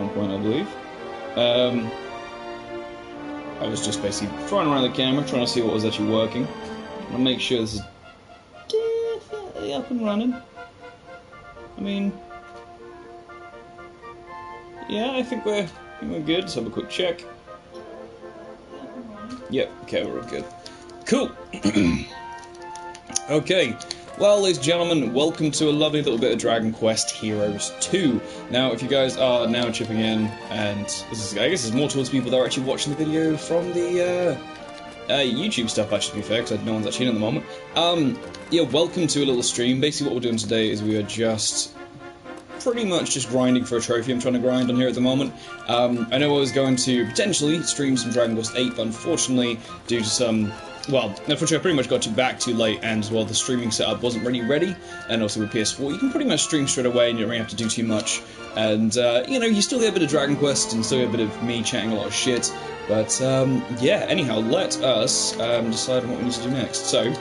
one point, I believe. I was just basically throwing around the camera, trying to see what was actually working. And make sure this is definitely up and running. I mean, yeah, I think we're good. Let's have a quick check. Yep, okay, we're all good. Cool. Okay, well, ladies and gentlemen, welcome to a lovely little bit of Dragon Quest Heroes 2. Now, if you guys are now chipping in, and this is, I guess it's more towards people that are actually watching the video from the YouTube stuff, actually, to be fair, because no one's actually in at the moment. Yeah, welcome to a little stream. Basically, what we're doing today is we are just pretty much just grinding for a trophy. I'm trying to grind on here at the moment. I know I was going to potentially stream some Dragon Quest 8, but unfortunately, due to some... Well, unfortunately I pretty much got back too late, and as well the streaming setup wasn't really ready, and also with PS4 you can pretty much stream straight away and you don't really have to do too much, and you know, you still get a bit of Dragon Quest and still get a bit of me chatting a lot of shit, but yeah, anyhow, let us decide on what we need to do next. So,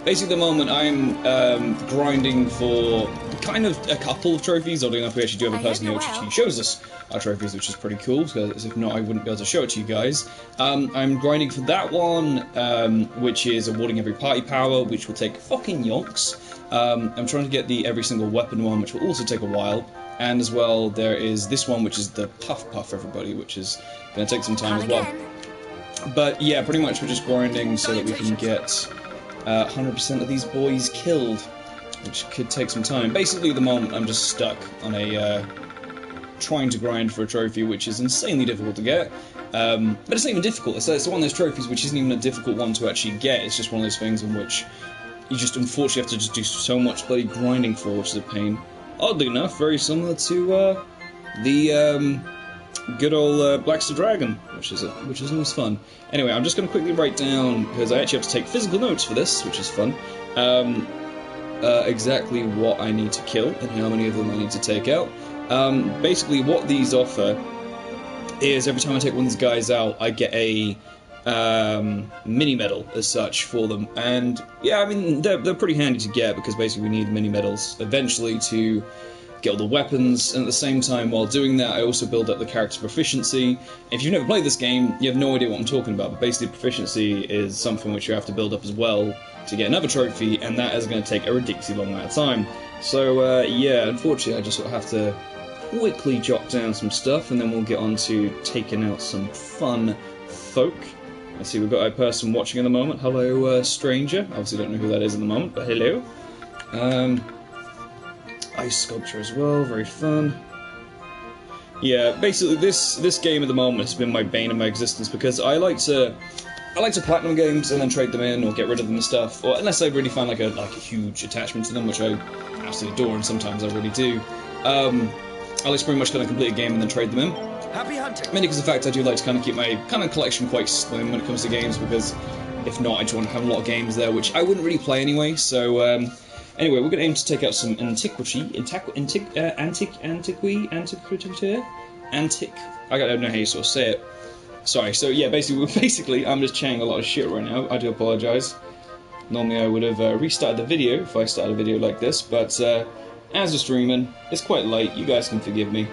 basically at the moment I'm grinding for kind of a couple of trophies. Oddly enough, we actually do have a person here which shows us our trophies, which is pretty cool, because if not I wouldn't be able to show it to you guys. I'm grinding for that one, which is awarding every party power, which will take fucking yonks. I'm trying to get the every single weapon one, which will also take a while. And as well, there is this one, which is the Puff everybody, which is going to take some time as well. But yeah, pretty much we're just grinding so that we can get 100% of these boys killed, which could take some time. Basically, at the moment, I'm just stuck on a trying to grind for a trophy, which is insanely difficult to get. But it's not even difficult. It's one of those trophies which isn't even a difficult one to actually get. It's just one of those things in which you just unfortunately have to just do so much bloody grinding for, which is a pain. Oddly enough, very similar to the good old Daxter Dragon, which is always fun. Anyway, I'm just going to quickly write down, because I actually have to take physical notes for this, which is fun, exactly what I need to kill and how many of them I need to take out. Basically, what these offer is every time I take one of these guys out, I get a mini medal as such for them, and yeah, I mean they're pretty handy to get, because basically we need mini medals eventually to get all the weapons, and at the same time while doing that I also build up the character's proficiency. If you've never played this game, you have no idea what I'm talking about, but basically proficiency is something which you have to build up as well to get another trophy, and that is going to take a ridiculously long amount of time. So yeah, unfortunately I just sort of have to quickly jot down some stuff, and then we'll get on to taking out some fun folk. I see we've got a person watching at the moment. Hello, stranger. Obviously don't know who that is at the moment, but hello. Ice sculpture as well, very fun. Yeah, basically this game at the moment has been my bane of my existence, because I like to platinum games and then trade them in or get rid of them and stuff, or unless I really find like a huge attachment to them, which I absolutely adore, and sometimes I really do. I like to pretty much kind of complete a game and then trade them in. Happy hunting. Mainly because of the fact I do like to kind of keep my kind of collection quite slim when it comes to games, because if not, I just want to have a lot of games there, which I wouldn't really play anyway. So anyway, we're going to aim to take out some antiquity. I don't know how you sort of say it. Sorry. So yeah, basically, I'm just chatting a lot of shit right now. I do apologise. Normally I would have restarted the video if I started a video like this, but as a streaming, it's quite late. You guys can forgive me.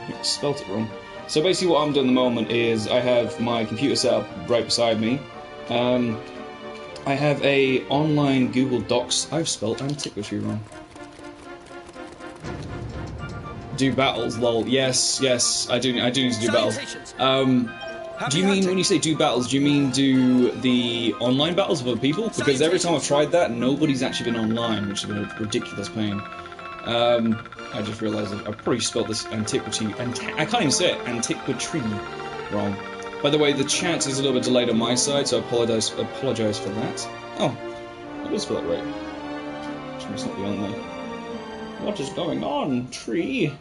I spelt it wrong. So basically what I'm doing at the moment is I have my computer set up right beside me. I have a online Google Docs. I've spelt antiquity wrong. Do battles, lol. Yes, I do need to do battles. Do you mean, when you say do battles, do you mean do the online battles with other people? Because every time I've tried that, nobody's actually been online, which has been a ridiculous pain. I just realised I've probably spelled this antiquity, I can't even say it, antiquity wrong. By the way, the chat is a little bit delayed on my side, so I apologise for that. Oh, I did spell it right. Which must not be on there. What is going on, tree?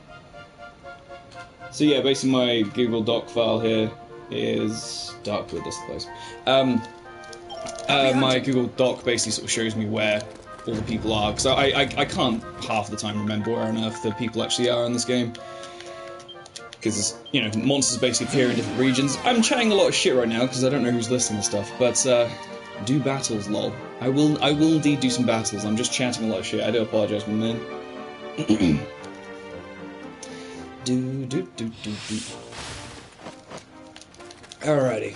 So yeah, basically my Google Doc file here is dark with this place. My Google Doc basically sort of shows me where all the people are, because I can't half the time remember where on earth the people actually are in this game. Because, you know, monsters basically appear in different regions. I'm chatting a lot of shit right now because I don't know who's listening and stuff, but do battles, lol. I will indeed do some battles. I'm just chatting a lot of shit. I do apologise, my man. Alrighty.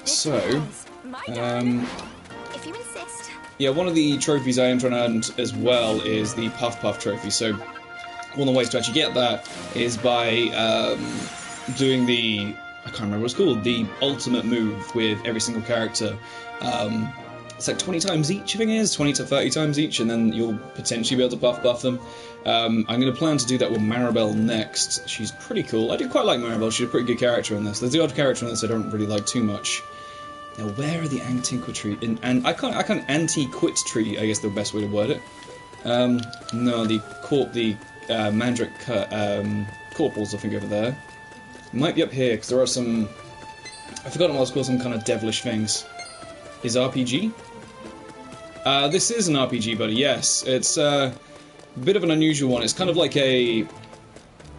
So, if you insist. yeah, one of the trophies I am trying to earn as well is the Puff Puff trophy. So, one of the ways to actually get that is by doing the, I can't remember what it's called, the ultimate move with every single character. It's like 20 times each, I think it is, 20 to 30 times each, and then you'll potentially be able to buff them. I'm going to plan to do that with Maribel next. She's pretty cool. I do quite like Maribel, she's a pretty good character in this. There's the odd character in this I don't really like too much. Now, where are the antiquity? And I can't anti-quit-tree, I guess the best way to word it. No, the Mandrake corporals, I think, over there. Might be up here, because there are some... I've forgotten what it's called, some kind of devilish things. Is RPG? This is an RPG, buddy, yes. It's a bit of an unusual one. It's kind of like a... I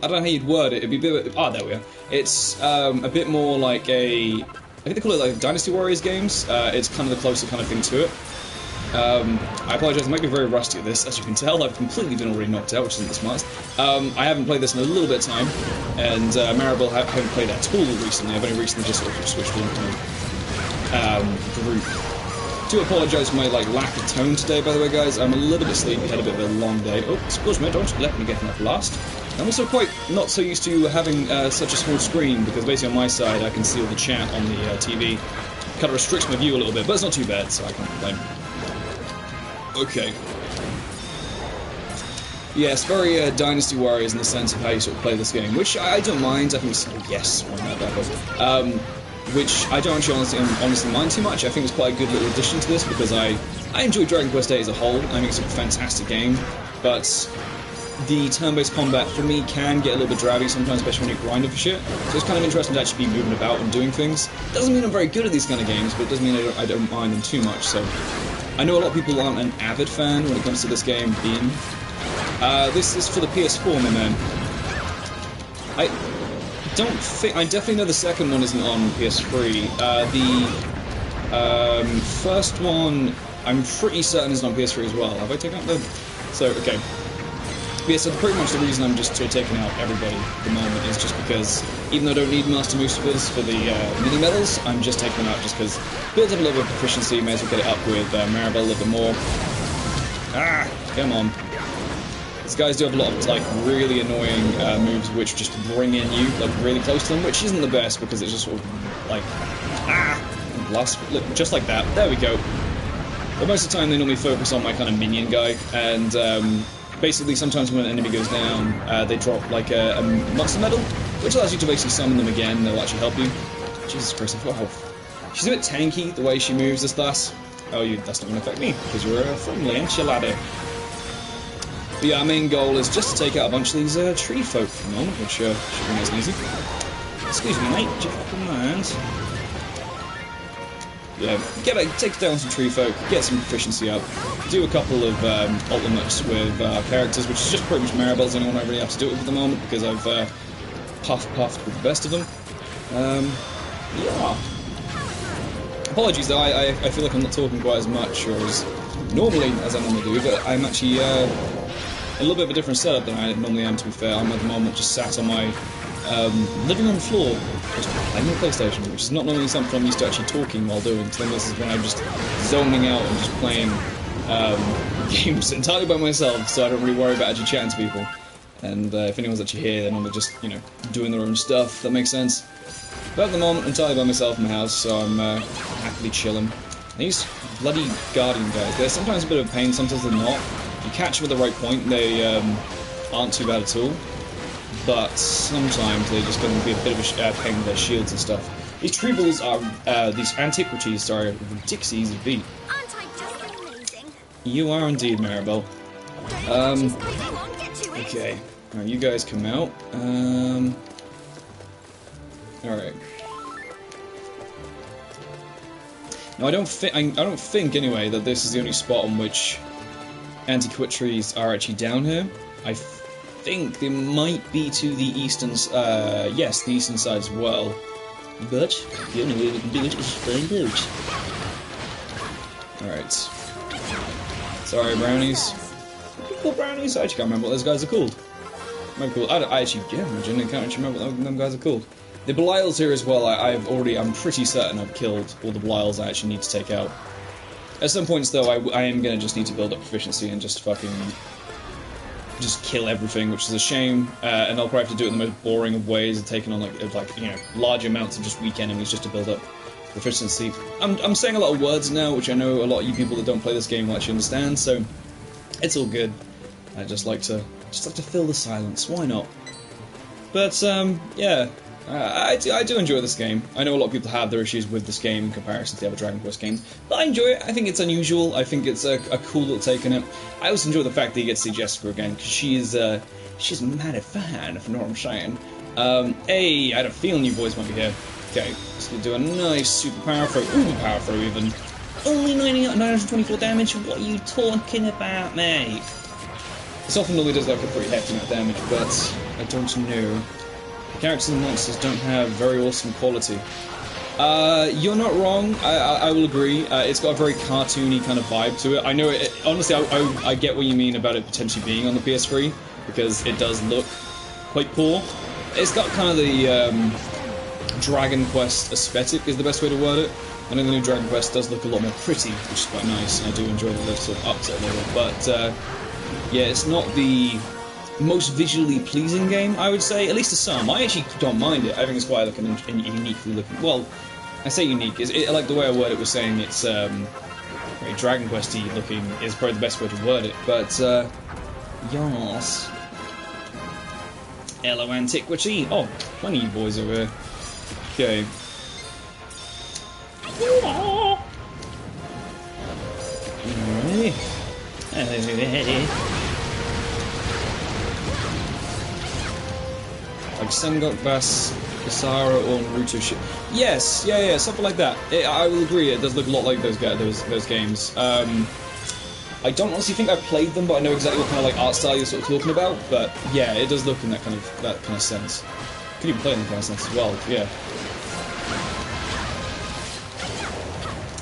don't know how you'd word it. It'd be a bit... Ah, there we are. It's a bit more like a... I think they call it like Dynasty Warriors games. It's kind of the closer kind of thing to it. I apologise, I might be very rusty at this. As you can tell, I've completely been already knocked out, which isn't the smartest. I haven't played this in a little bit of time, and Maribel haven't played at all recently. I've only recently just sort of switched into group. I do apologise for my lack of tone today, by the way, guys. I'm a little bit sleepy, had a bit of a long day. Oh, excuse me, don't let me get enough last. I'm also quite not so used to having such a small screen, because basically on my side I can see all the chat on the TV. Kind of restricts my view a little bit, but it's not too bad, so I can't complain. Okay. Yes, very Dynasty Warriors in the sense of how you sort of play this game, which I don't mind. I think it's... yes, why not that one? Which I don't actually honestly mind too much. I think it's quite a good little addition to this, because I enjoy Dragon Quest VIII as a whole. I think it's a fantastic game, but the turn-based combat for me can get a little bit drabby sometimes, especially when you're grinding for shit. So it's kind of interesting to actually be moving about and doing things. Doesn't mean I'm very good at these kind of games, but it doesn't mean I don't mind them too much. So I know a lot of people aren't an avid fan when it comes to this game being. This is for the PS4, my man. I definitely know the second one isn't on PS3. The first one, I'm pretty certain isn't on PS3 as well. Have I taken out the... So, okay. Yeah, so pretty much the reason I'm just sort of taking out everybody at the moment is just because, even though I don't need Master Moosefers for the mini medals, I'm just taking them out just because builds up a level of proficiency, may as well get it up with Maribel a little bit more. Ah, come on. These guys do have a lot of really annoying moves which just bring in you really close to them, which isn't the best because it's just sort of blast, look, just like that. There we go. But most of the time they normally focus on my kind of minion guy, and basically sometimes when an enemy goes down, they drop a monster medal, which allows you to basically summon them again. And they'll actually help you. Jesus Christ, I've got health. She's a bit tanky the way she moves this class. Oh, that's not going to affect me because you're a friendly enchilada. But yeah, our main goal is just to take out a bunch of these tree folk for the moment, which should be nice and easy. Excuse me, mate, do you fucking mind? Yeah, take down some tree folk, get some proficiency up, do a couple of ultimates with characters, which is just pretty much Maribel's the only one I really have to do it with at the moment, because I've puffed with the best of them. Yeah. Apologies though, I feel like I'm not talking quite as much, or as normally as I normally do, but I'm actually a little bit of a different setup than I normally am, to be fair. I'm at the moment just sat on my living room floor, just playing the PlayStation, which is not normally something I'm used to actually talking while doing. So this is when I'm just zoning out and just playing games entirely by myself, so I don't really worry about actually chatting to people. And if anyone's actually here, they're normally just, doing their own stuff, if that makes sense. But at the moment, entirely by myself in my house, so I'm happily chilling. These bloody Guardian guys, they're sometimes a bit of a pain, sometimes they're not. You catch them at the right point, they aren't too bad at all. But sometimes they're just going to be a bit of a pain with their shields and stuff. These tree balls are, these antiquities are ridiculous easy to beat. Aren't I just amazing? You are indeed, Maribel. Okay. Alright, you guys come out. Alright. Now I don't think anyway that this is the only spot on which anti-quit trees are actually down here. I think they might be to the eastern, yes, the eastern side as well. But the only way we can do it is find out. Alright. Sorry, brownies. Cool brownies? I actually can't remember what those guys are called. Very cool. I actually, yeah, imagine, I can't actually remember what them guys are called. The Belials here as well, I'm pretty certain I've killed all the Belials I actually need to take out. At some points, though, I am gonna just need to build up proficiency and just fucking... just kill everything, which is a shame, and I'll probably have to do it in the most boring of ways, taking on, like you know, large amounts of just weak enemies just to build up proficiency. I'm saying a lot of words now, which I know a lot of you people that don't play this game will actually understand, so it's all good. I just like to fill the silence. Why not? But yeah, I do enjoy this game. I know a lot of people have their issues with this game in comparison to the other Dragon Quest games, but I enjoy it. I think it's unusual. I think it's a cool little take on it. I also enjoy the fact that you get to see Jessica again, because she's a mighty fan, if you know what I'm saying. Hey, I had a feeling you boys might be here. Okay, let's do a nice super power throw. Ooh, power throw even. Only 924 damage? What are you talking about, mate? This often normally does like a pretty hefty amount of damage, but I don't know. The characters and monsters don't have very awesome quality. You're not wrong, I will agree. It's got a very cartoony kind of vibe to it. I know it, honestly, I get what you mean about it potentially being on the PS3, because it does look quite poor. It's got kind of the Dragon Quest aesthetic is the best way to word it. I know the new Dragon Quest does look a lot more pretty, which is quite nice, and I do enjoy the sort of upset level, but yeah, it's not the most visually pleasing game, I would say, at least to some. I actually don't mind it. I think it's quite like an uniquely looking... Well, I say unique. I like the way I word it was saying it's very Dragon Quest-y looking is probably the best way to word it, but yes. Hello, Antiquity. Oh, plenty of you boys over here. Okay. Like Sengok Bass, Kisara, or Naruto shit. Yes, yeah, something like that. I will agree, it does look a lot like those games. I don't honestly think I've played them, but I know exactly what kind of like art style you're sort of talking about. But yeah, it does look in that kind of sense. Could even play in that kind of sense as well. Yeah.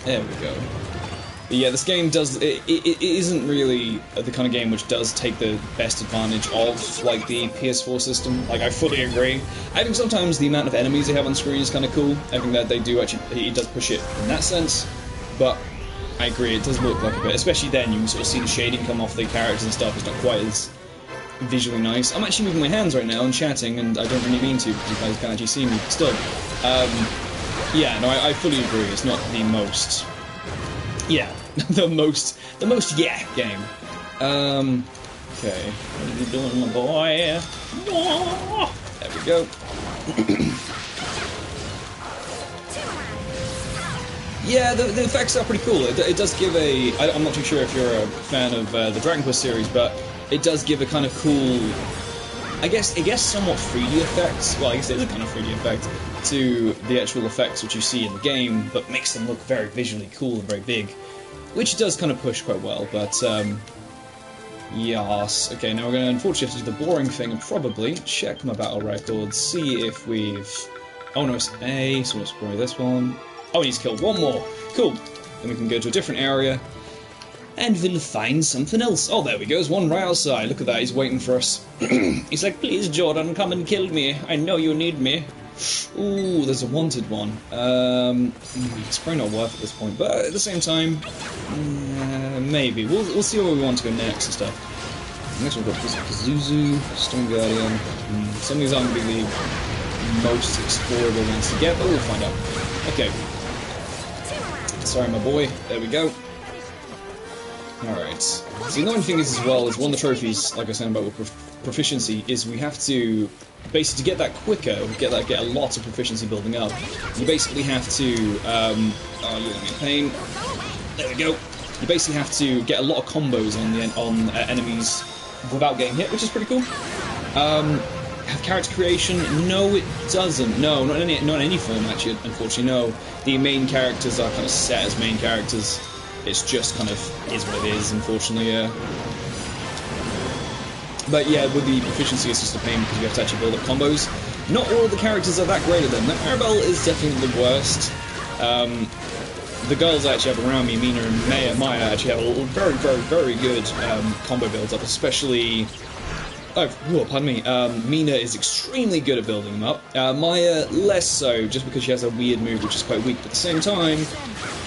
There we go. But yeah, this game does... It isn't really the kind of game which does take the best advantage of, like, the PS4 system. Like, I fully agree. I think sometimes the amount of enemies they have on screen is kind of cool. I think that they do actually... It does push it in that sense. But I agree, it does look like a bit... Especially then, you can sort of see the shading come off the characters and stuff. It's not quite as visually nice. I'm actually moving my hands right now and chatting, and I don't really mean to, because you guys can't actually see me. But still. Yeah, no, I fully agree. It's not the most... Yeah, the most yeah game. Okay, what are you doing, my boy? There we go. Yeah, the effects are pretty cool. It does give a... I'm not too sure if you're a fan of the Dragon Quest series, but it does give a kind of cool... I guess somewhat 3D effects. Well, I guess it is a kind of 3D effect to the actual effects which you see in the game, but makes them look very visually cool and very big, which does kind of push quite well. But yes. Okay, now we're going to unfortunately have to do the boring thing and probably check my battle records, see if we've... Oh no, it's A, so let's probably this one. Oh, we need to kill one more. Cool. Then we can go to a different area. And we'll find something else. Oh, there we go. There's one right outside. Look at that. He's waiting for us. He's like, please, Jordan, come and kill me. I know you need me. Ooh, there's a wanted one. It's probably not worth it at this point. But at the same time, maybe. We'll see where we want to go next and stuff. Next we've got Zuzu, Stone Guardian. Some of these aren't going to be the most explorable ones to get, but we'll find out. Okay. Sorry, my boy. There we go. Alright. So the annoying thing is as well, is one of the trophies, like I said about with proficiency, is we have to, basically to get that quicker, get a lot of proficiency building up, you basically have to, oh, you're in pain. There we go. You basically have to get a lot of combos on enemies without getting hit, which is pretty cool. Have character creation? No, it doesn't. No, not in any form, actually, unfortunately, no. The main characters are kind of set as main characters. It's just kind of is what it is, unfortunately, yeah. But yeah, with the proficiency, it's just a pain because you have to actually build up combos. Not all of the characters are that great at them. The Maribel is definitely the worst. The girls I actually have around me, Mina and Maya actually have a very, very, very good combo builds up, especially pardon me. Mina is extremely good at building them up. Maya, less so, just because she has a weird move which is quite weak, but at the same time,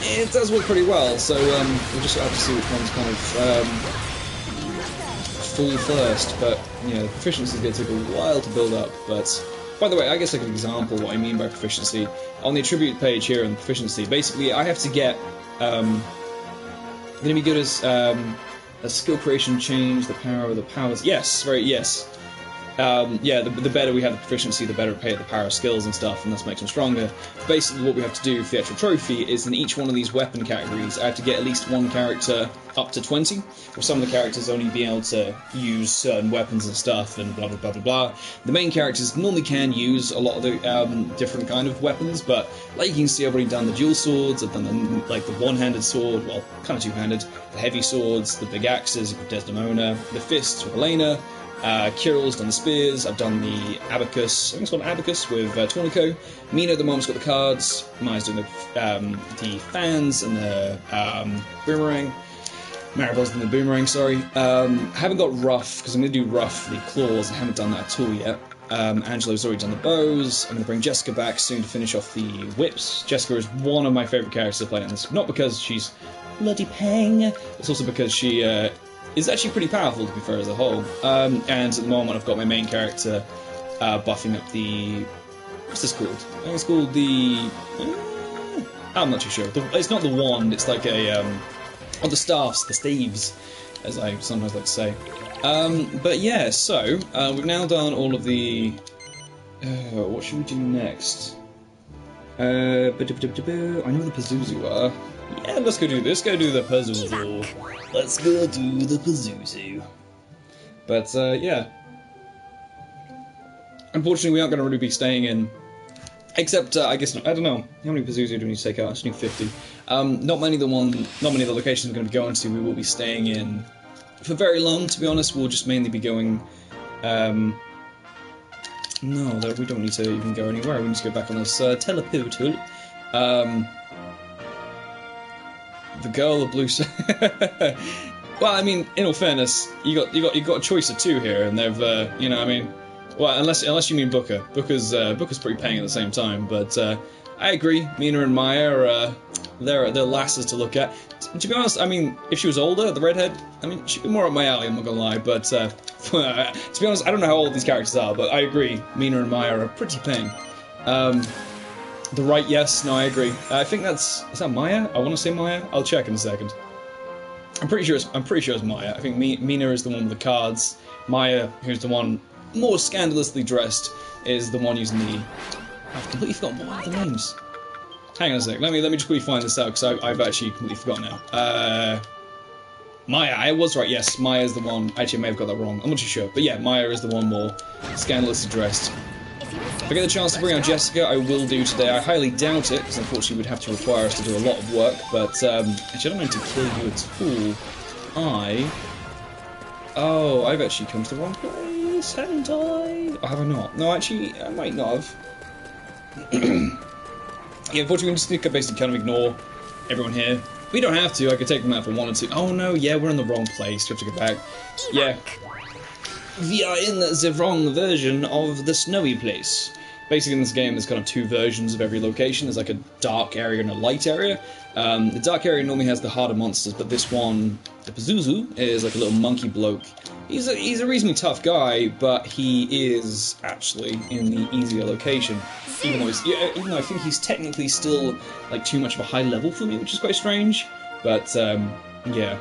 it does work pretty well, so we'll just have to see which one's kind of full first, but, you know, the proficiency is going to take a while to build up, but... By the way, I guess like an example what I mean by proficiency. On the attribute page here on proficiency, basically I have to get... going to be good as a skill creation change, the power of the powers... Yes, yes. Yeah, the better we have the proficiency, the better we pay the power of skills and stuff, and this makes them stronger. Basically, what we have to do for the actual trophy is in each one of these weapon categories, I have to get at least one character up to 20, or some of the characters only be able to use certain weapons and stuff, and blah blah blah blah blah. The main characters normally can use a lot of the different kind of weapons, but like you can see, I've already done the dual swords, I've done the one-handed sword, well, kind of two-handed, the heavy swords, the big axes with Desdemona, the fists with Elena. Kirill's done the spears, I've done the abacus, I think it's called abacus with Tornico. Mina at the moment's got the cards, Maya's doing the fans and the boomerang. Maribel's doing the boomerang, sorry. Haven't got rough, because I'm going to do rough, the claws, I haven't done that at all yet. Angelo's already done the bows, I'm going to bring Jessica back soon to finish off the whips. Jessica is one of my favourite characters to play in this, not because she's bloody pang, it's also because she is actually pretty powerful, to be fair, as a whole. And at the moment, I've got my main character buffing up the... What's this called? I think it's called the... I'm not too sure. It's not the wand, it's like a... Oh, the staffs, the staves, as I sometimes like to say. But yeah, so, we've now done all of the... what should we do next? I know what the Pazuzu are. Yeah, let's go do this. Go do the Pazuzu. Let's go do the Pazuzu. But, yeah. Unfortunately, we aren't going to really be staying in... Except, I guess, I don't know. How many Pazuzu do we need to take out? I just need 50. Not many of the locations we're going to be going to, we will be staying in for very long, to be honest. We'll just mainly be going... No, we don't need to even go anywhere. We need to go back on this teleportal. The girl of blue. Well, I mean, in all fairness, you got a choice of two here, and they've, you know, I mean, well, unless you mean Booker. Booker's pretty paying at the same time, but I agree. Mina and Maya are they're lasses to look at. To be honest, I mean, if she was older, the redhead, I mean, she'd be more up my alley. I'm not gonna lie, but to be honest, I don't know how old these characters are, but I agree. Mina and Maya are pretty paying. The right, yes, no, I agree. I think is that Maya? I want to say Maya. I'll check in a second. I'm pretty sure it's Maya. I think Mina is the one with the cards. Maya, who's the one more scandalously dressed, is the one using the... I've completely forgotten what are the names. Hang on a sec. Let me just quickly find this out because I've actually completely forgotten now. Maya, I was right. Yes, Maya is the one. Actually, I may have got that wrong. I'm not too sure, but yeah, Maya is the one more scandalously dressed. If I get the chance to bring out Jessica, I will do today. I highly doubt it, because unfortunately it would have to require us to do a lot of work, but, actually I don't mean to kill you at all. Oh, I've actually come to the wrong place, haven't I? Or have I not? No, actually, I might not have. Yeah, unfortunately we just need to basically kind of ignore everyone here. We don't have to, I could take them out for 1 or 2. Oh no, yeah, we're in the wrong place, we have to go back. Yeah. We are in the wrong version of the snowy place. Basically in this game there's kind of two versions of every location. There's like a dark area and a light area. The dark area normally has the harder monsters, but this one, the Pazuzu, is like a little monkey bloke. He's a reasonably tough guy, but he is actually in the easier location. Even though I think he's technically still like too much of a high level for me, which is quite strange. But yeah.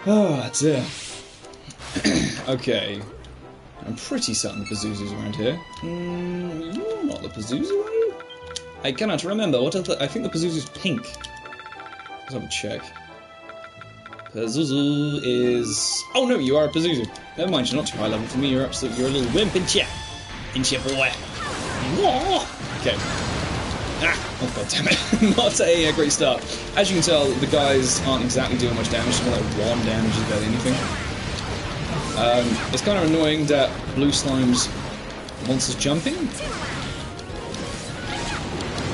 Oh, dear. Okay. I'm pretty certain the Pazuzu's around here. You're not the Pazuzu, are you? I cannot remember. I think the Pazuzu's pink. Let's have a check. Pazuzu is... Oh no, you are a Pazuzu. Never mind, you're not too high level for me. You're a little wimp, ain't ya? Ain't ya, boy? Okay. Ah! Oh god damn it. Not a great start. As you can tell, the guys aren't exactly doing much damage. It's more like 1 damage is barely anything. It's kind of annoying that blue slime's monsters jumping.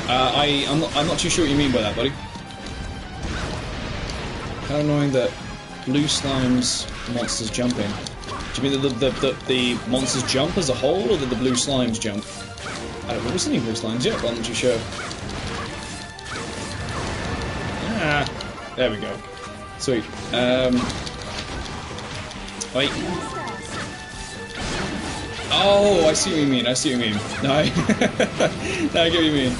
I'm not too sure what you mean by that, buddy. Kind of annoying that blue slimes monsters jumping? Do you mean the monsters jump as a whole, or did the blue slimes jump? I don't know, we've seen any blue slimes yet, but I'm not too sure. Ah, there we go. Sweet. Wait. Oh, I see what you mean, I see what you mean. No, I get what you mean.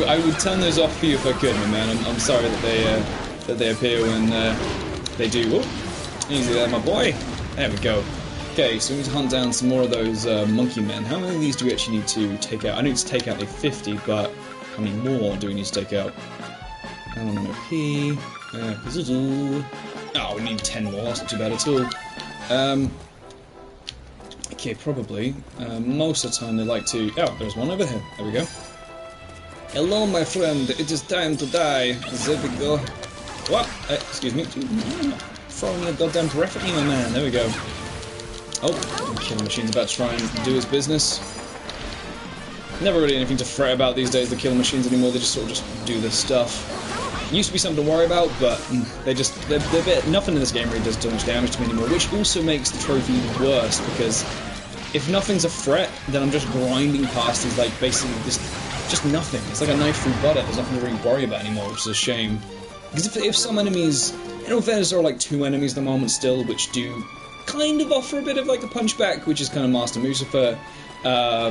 I would turn those off for you if I could, my man. I'm sorry that they appear when they do. Oh, easy there, my boy. There we go. Okay, so we need to hunt down some more of those monkey men. How many of these do we actually need to take out? I need to take out like 50, but how many more do we need to take out? LMOP. Oh, we need 10 more. That's not too bad at all. Okay, probably. Most of the time they like to... Oh, there's one over here. There we go. Hello, my friend. It is time to die. There we go. What? Excuse me. Throwing your goddamn breath at me, my man. There we go. Oh, the killing machine's about to try and do his business. Never really anything to fret about these days, the killing machines anymore. They just sort of just do this stuff. Used to be something to worry about, but nothing in this game really does too much damage to me anymore, which also makes the trophy even worse, because if nothing's a threat, then I'm just grinding past these, like, basically just nothing. It's like a knife through butter. There's nothing to really worry about anymore, which is a shame. Because if some enemies... In all fairness, there are like 2 enemies at the moment still, which do kind of offer a bit of like a punchback, which is kind of Master Mucifer. I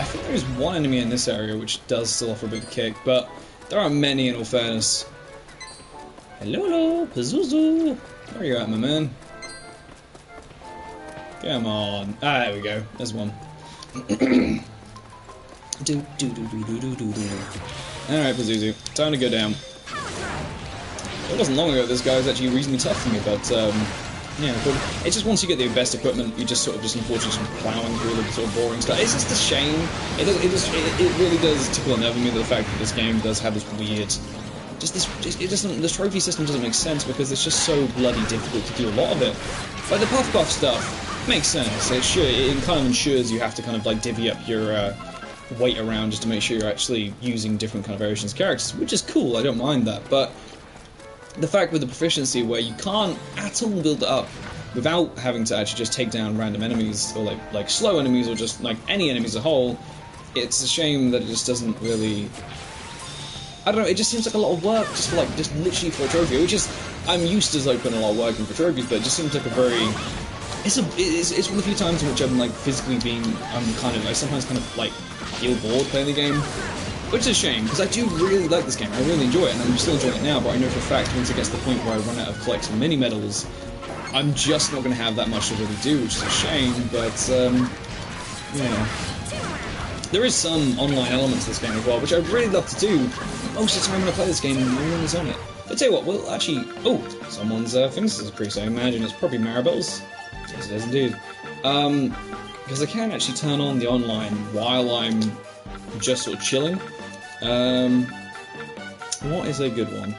think there's 1 enemy in this area which does still offer a bit of a kick, but there aren't many in all fairness. Hello, Pazuzu! Where are you at, my man? Come on. Ah, there we go. There's one. Alright, Pazuzu. Time to go down. It wasn't long ago this guy was actually reasonably tough for me, but yeah, but it's just once you get the best equipment, you just sort of unfortunately sort of plowing through the sort of boring stuff. It's just a shame. It really does tickle a nerve in me, the fact that this game does have this weird, the trophy system doesn't make sense because it's just so bloody difficult to do a lot of it. Like the puff stuff makes sense. It kind of ensures you have to kind of like divvy up your weight around just to make sure you're actually using different kind of variations of characters, which is cool. I don't mind that, but the fact with the proficiency where you can't at all build it up without having to actually just take down random enemies, or like slow enemies, or just like any enemies as a whole, it's a shame that it just doesn't really... I don't know, it just seems like a lot of work just literally for a trophy, which is... I'm used to like putting a lot of work in for trophies, but it just seems like a very... It's one of the few times in which I'm like physically being... I sometimes kind of like feel bored playing the game. Which is a shame, because I do really like this game, I really enjoy it, and I'm still enjoying it now, but I know for a fact once it gets to the point where I run out of collecting mini-medals, I'm just not going to have that much to really do, which is a shame, but, yeah. There is some online elements to this game as well, which I'd really love to do. Most of the time when I play this game, no one's on it. But tell you what, we'll actually... Oh, someone's fingers is increased, I imagine it's probably Maribel's. Yes, it is indeed. Because I can actually turn on the online while I'm just sort of chilling. What is a good one?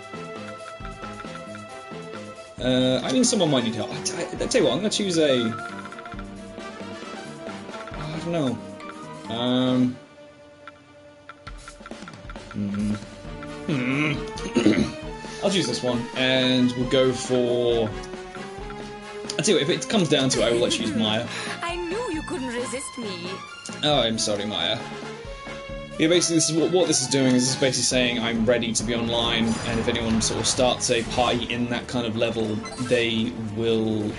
I mean, someone might need help. I tell you what, I'm going to choose a... I don't know. I'll choose this one, and we'll go for... I'll tell you what, if it comes down to it, I will let you use Maya. I knew you couldn't resist me. Oh, I'm sorry, Maya. Yeah, basically, this is what this is doing, is this is basically saying I'm ready to be online, and if anyone sort of starts a party in that kind of level, they will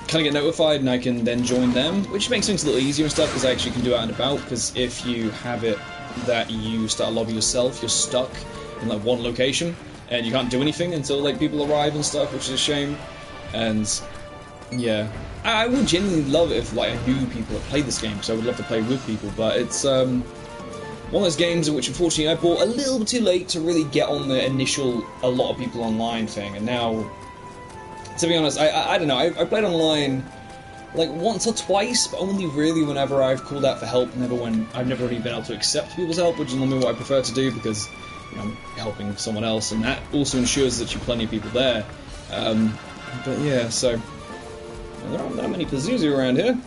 kind of get notified, and I can then join them, which makes things a little easier and stuff, because I actually can do it out and about, because if you have it that you start a lobby yourself, you're stuck in like one location, and you can't do anything until like people arrive and stuff, which is a shame, and yeah. I would genuinely love it if like I knew people that played this game, because I would love to play with people, but it's one of those games in which, unfortunately, I bought a little bit too late to really get on the initial a lot of people online thing, and now, to be honest, I don't know, I played online like once or twice, but only really whenever I've called out for help, never when I've never really been able to accept people's help, which is normally what I prefer to do, because you know, I'm helping someone else, and that also ensures that you're plenty of people there. But yeah, so, there aren't that many Pazuzu around here.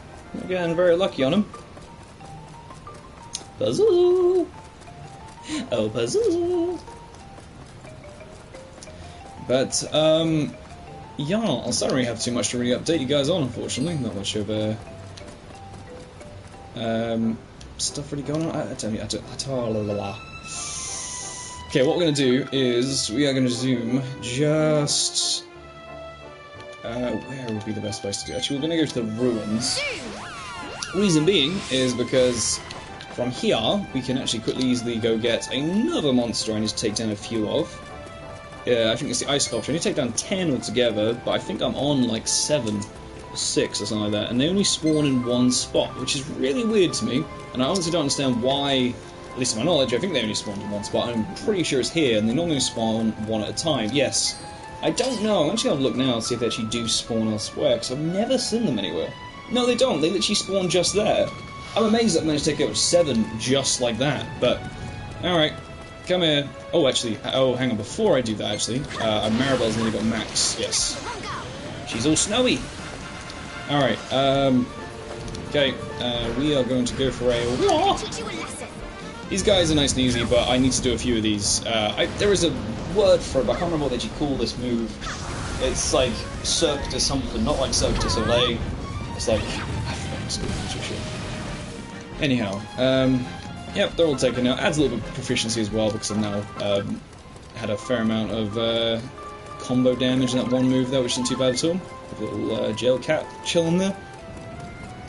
Again, very lucky on them. Pazuzu! Oh, Pazuzu! But, yeah, I don't really have too much to really update you guys on, unfortunately. Not much of, stuff really going on. Okay, what we're going to do is, we are going to zoom just... where would be the best place to do? Actually, we're going to go to the ruins. Reason being is because from here, we can actually quickly easily go get another monster I need to take down a few of. I think it's the Ice Sculpture. I need to take down 10 altogether, but I think I'm on like 7 or 6 or something like that, and they only spawn in one spot, which is really weird to me, and I honestly don't understand why, at least to my knowledge, I think they only spawn in one spot. I'm pretty sure it's here, and they normally spawn one at a time. Yes. I don't know. I'm actually going to look now and see if they actually do spawn elsewhere, because I've never seen them anywhere. No, they don't. They literally spawn just there. I'm amazed that I managed to take out 7 just like that, but... Alright, come here. Oh, actually, oh, hang on, before I do that, actually, Maribel's nearly got max, yes. She's all snowy. Alright, okay, we are going to go for a... These guys are nice and easy, but I need to do a few of these. There is a word for it, but I can't remember what they actually call this move. It's like Cirque du something, not like Cirque du Soleil. It's like... I forgot shit. Anyhow, yep, they're all taken now. Adds a little bit of proficiency as well, because I've now had a fair amount of combo damage in that one move there, which isn't too bad at all. A little jail cat chilling there.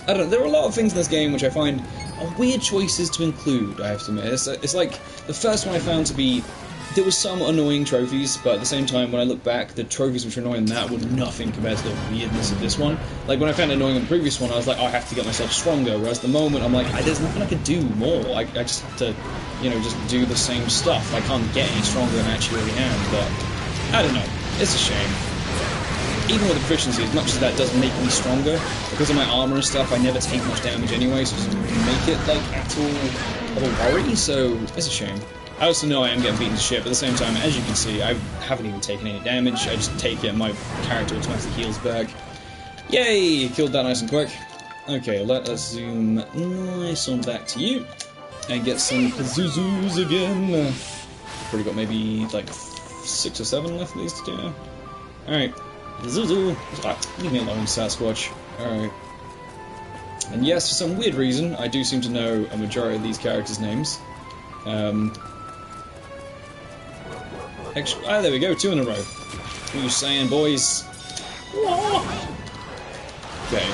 I don't know, there are a lot of things in this game which I find are weird choices to include, I have to admit. It's like, the first one I found to be... There were some annoying trophies, but at the same time, when I look back, the trophies which were annoying in that were nothing compared to the weirdness of this one. Like, when I found it annoying in the previous one, I was like, oh, I have to get myself stronger, whereas the moment, I'm like, there's nothing I could do more. I just have to, you know, just do the same stuff. I can't get any stronger than I actually already am, but... I don't know. It's a shame. Even with the proficiency, as much as that does make me stronger, because of my armor and stuff, I never take much damage anyway, so it doesn't make it, like, at all of a worry, so it's a shame. I also know I am getting beaten to shit, but at the same time, as you can see, I haven't even taken any damage. I just take it and my character automatically heals back. Yay! Killed that nice and quick. Okay, let us zoom nice on back to you. And get some Pazuzus again. Probably got maybe, like, 6 or 7 left at least to do. Alright. Pazuzu! Leave me alone, Sasquatch. Alright. And yes, for some weird reason, I do seem to know a majority of these characters' names. Ah, there we go, 2 in a row. What are you saying, boys? Okay.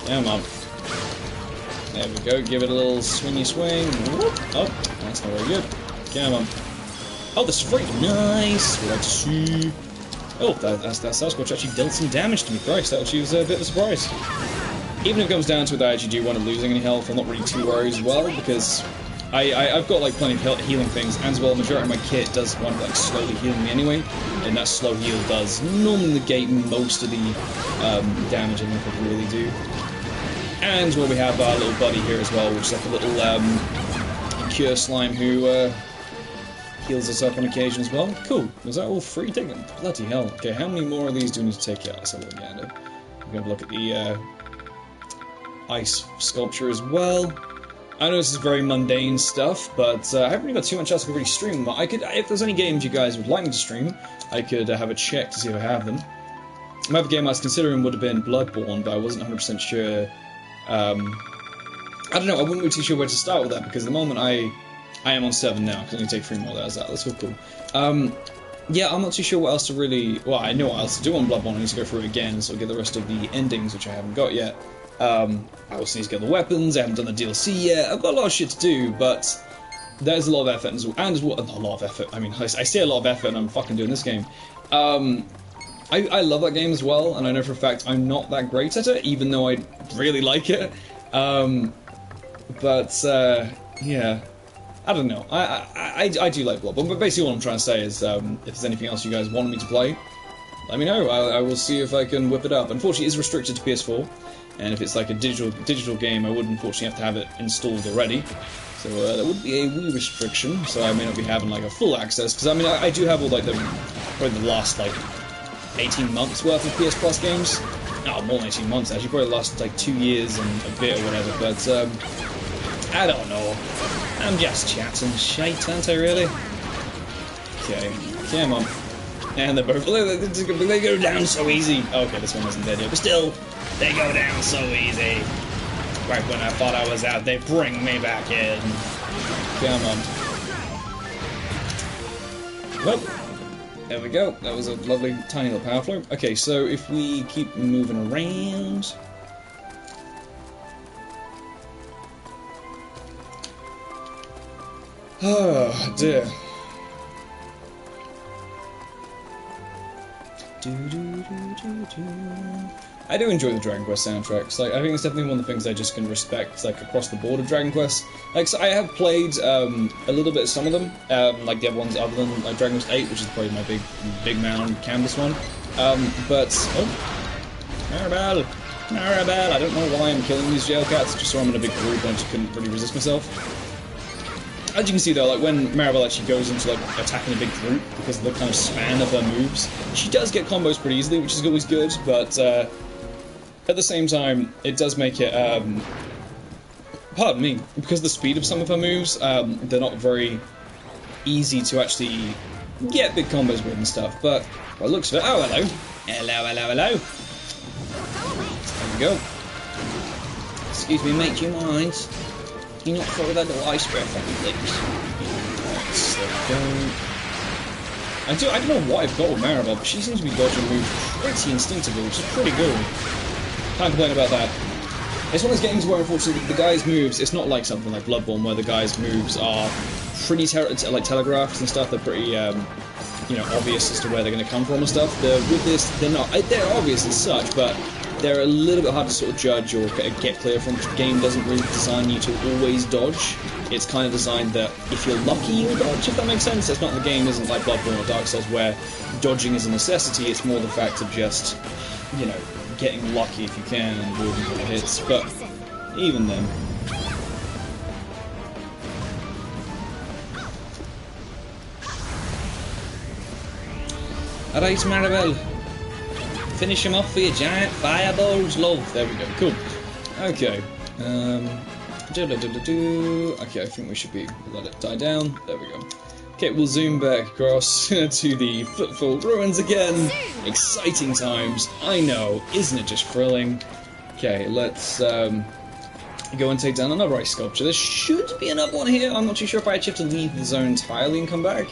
Come on. There we go, give it a little swingy swing. Oh, that's not very good. Come on. Oh, this is free. Nice! We like to see. Oh, that Sasquatch actually dealt some damage to me. Christ, that actually was a bit of a surprise. Even if it comes down to it, I actually do want to losing any health. I'm not really too worried as well, because I've got like plenty of healing things, and as well, the majority of my kit does want like slowly healing me anyway, and that slow heal does normally negate most of the damage I think I could really do. And well, we have our little buddy here as well, which is like a little cure slime who heals us up on occasion as well. Cool. Was that all free? Take it. Bloody hell. Okay, how many more of these do we need to take out? Let's have a look at it. We're going to look at the ice sculpture as well. I know this is very mundane stuff, but I haven't really got too much else I could really stream. I could, if there's any games you guys would like me to stream, I could have a check to see if I have them. Another game I was considering would have been Bloodborne, but I wasn't 100% sure. I don't know, I wouldn't be too sure where to start with that, because at the moment I am on 7 now, because I only take 3 more letters out. That's so cool. Yeah, I'm not too sure what else to really... Well, I know what else to do on Bloodborne. I need to go through it again, so I'll get the rest of the endings, which I haven't got yet. I also need to get the weapons. I haven't done the DLC yet. I've got a lot of shit to do, but there's a lot of effort as well. And as well, not a lot of effort. I mean, I say a lot of effort, and I'm fucking doing this game. I love that game as well, and I know for a fact I'm not that great at it, even though I really like it. Yeah. I don't know. I do like Bloodborne, but basically what I'm trying to say is, if there's anything else you guys want me to play, let me know. I will see if I can whip it up. Unfortunately, it's restricted to PS4, and if it's like a digital game, I would unfortunately have to have it installed already. So that would be a wee restriction. So I may not be having like a full access, because I mean I do have all like probably the last like 18 months worth of PS Plus games. No, more than 18 months actually. Probably the last like 2 years and a bit or whatever. But I don't know. I'm just chatting shite, aren't I, really? Okay, come on. And they're both... They go down so easy. Okay, this one isn't dead yet, but still, they go down so easy. Right when I thought I was out, they bring me back in. Come on. Well, there we go. That was a lovely, tiny little power flow. Okay, so if we keep moving around... Oh, dear. I do enjoy the Dragon Quest soundtracks. Like, I think it's definitely one of the things I just can respect, like, across the board of Dragon Quest. Like, so I have played a little bit of some of them, like the other ones other than like Dragon Quest 8, which is probably my big man canvas one. But Maribel, I don't know why I'm killing these jail cats, just so I'm in a big group and I just couldn't really resist myself. As you can see though, like when Maribel actually goes into like attacking a big group because of the kind of span of her moves, she does get combos pretty easily, which is always good, but at the same time, it does make it, pardon me, because of the speed of some of her moves, they're not very easy to actually get big combos with and stuff, but by the looks of it, oh hello, hello, there we go. Excuse me mate, do you mind? Can you not throw that little ice breath at me, please? Right, there we go. I don't know what I've got with Maribel, but she seems to be dodging moves pretty instinctively, which is pretty good. Can't complain about that. It's one of those games where, unfortunately, the guy's moves, it's not like something like Bloodborne, where the guy's moves are pretty like telegraphed and stuff. They're pretty, you know, obvious as to where they're going to come from and stuff. With this, they're not. They're obvious as such, but they're a little bit hard to sort of judge or get clear from. The game doesn't really design you to always dodge. It's kind of designed that if you're lucky, you'll dodge, if that makes sense. It's not, the game isn't like Bloodborne or Dark Souls where dodging is a necessity. It's more the fact of just, you know, getting lucky if you can and avoiding all the hits. But even then. Alright, Maribel. Finish him off for your giant fireballs, love. There we go. Cool. Okay. Okay, I think we should let it die down. There we go. Okay, we'll zoom back across to the Footfall Ruins again. Exciting times. I know. Isn't it just thrilling? Okay, let's go and take down another ice sculpture. There should be another one here. I'm not too sure if I actually have to leave the zone entirely and come back,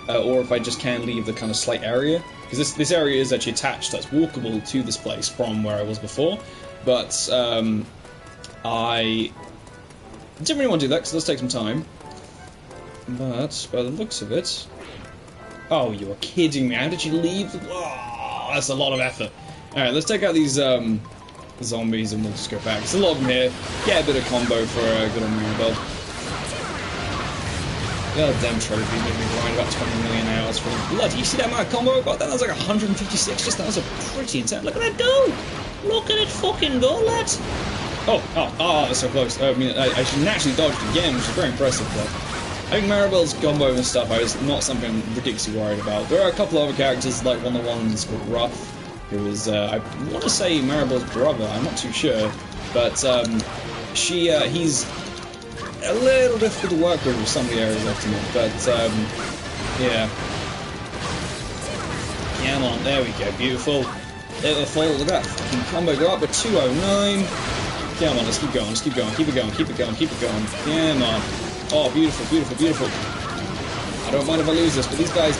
or if I just can leave the kind of slight area. Because this area is actually attached, that's walkable to this place from where I was before. But I didn't really want to do that because it does take some time. But by the looks of it... Oh, you are kidding me. How did you leave? Oh, that's a lot of effort. Alright, let's take out these zombies and we'll just go back. There's a lot of them here. Get a bit of combo for a good old Maribel. God damn trophy made me grind about 20 million hours for blood. You see that amount of combo I got? That was like 156. Just that was a pretty intense. Look at that go! Look at it fucking go, lads! Oh, that's so close. I mean, I should naturally dodged again, which is very impressive, but I think Maribel's combo and stuff is not something I'm ridiculously worried about. There are a couple other characters, like one of the ones called Ruff, who is, I want to say Maribel's brother, I'm not too sure, but he's a little difficult to work with some of the areas left in it, but, yeah. Come on, there we go, beautiful. Beautiful, look at that fucking combo go up with 209. Come on, let's keep going, keep it going, keep it going. Come on. Oh, beautiful, beautiful, beautiful. I don't mind if I lose this, but these guys...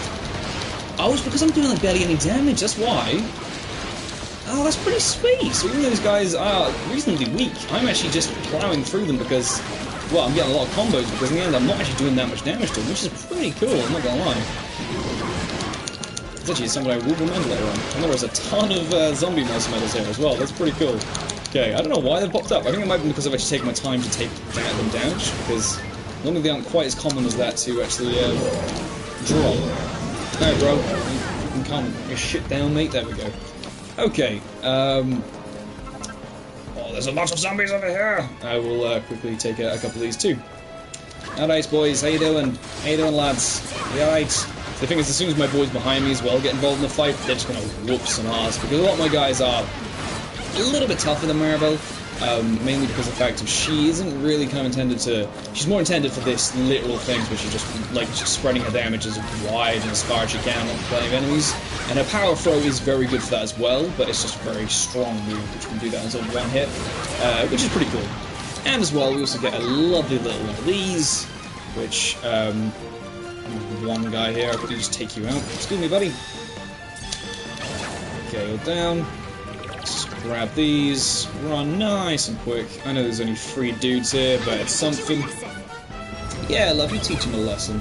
Oh, it's because I'm doing like barely any damage, that's why. Oh, that's pretty sweet. So even though these guys are reasonably weak, I'm actually just plowing through them because... Well, I'm getting a lot of combos because in the end I'm not actually doing that much damage to them, which is pretty cool, I'm not gonna lie. It's actually something I will remember later on. And there is a ton of zombie monster medals here as well, that's pretty cool. Okay, I don't know why they popped up. I think it might be because I've actually taken my time to take them down, because normally they aren't quite as common as that to actually draw. Alright, bro. You can calm your shit down, mate. There we go. Okay, oh, there's a lot of zombies over here! I will quickly take a couple of these too. Alright, boys, how you doing? How you doing, lads? You alright? The thing is, as soon as my boys behind me as well get involved in the fight, they're just gonna whoop some ass, because a lot of my guys are a little bit tougher than Maribel, mainly because of the fact that she isn't really kind of intended to... She's more intended for this literal things where she's just, like, just spreading her damage as wide and as far as she can on plenty of enemies. And her power throw is very good for that as well, but it's just a very strong move, which can do that until one hit, which is pretty cool. And as well, we also get a lovely little one of these, which, one guy here, I could just take you out. Excuse me, buddy. Okay, you're down. Just grab these, run nice and quick. I know there's only 3 dudes here, but it's something. Yeah, love you, teach him a lesson.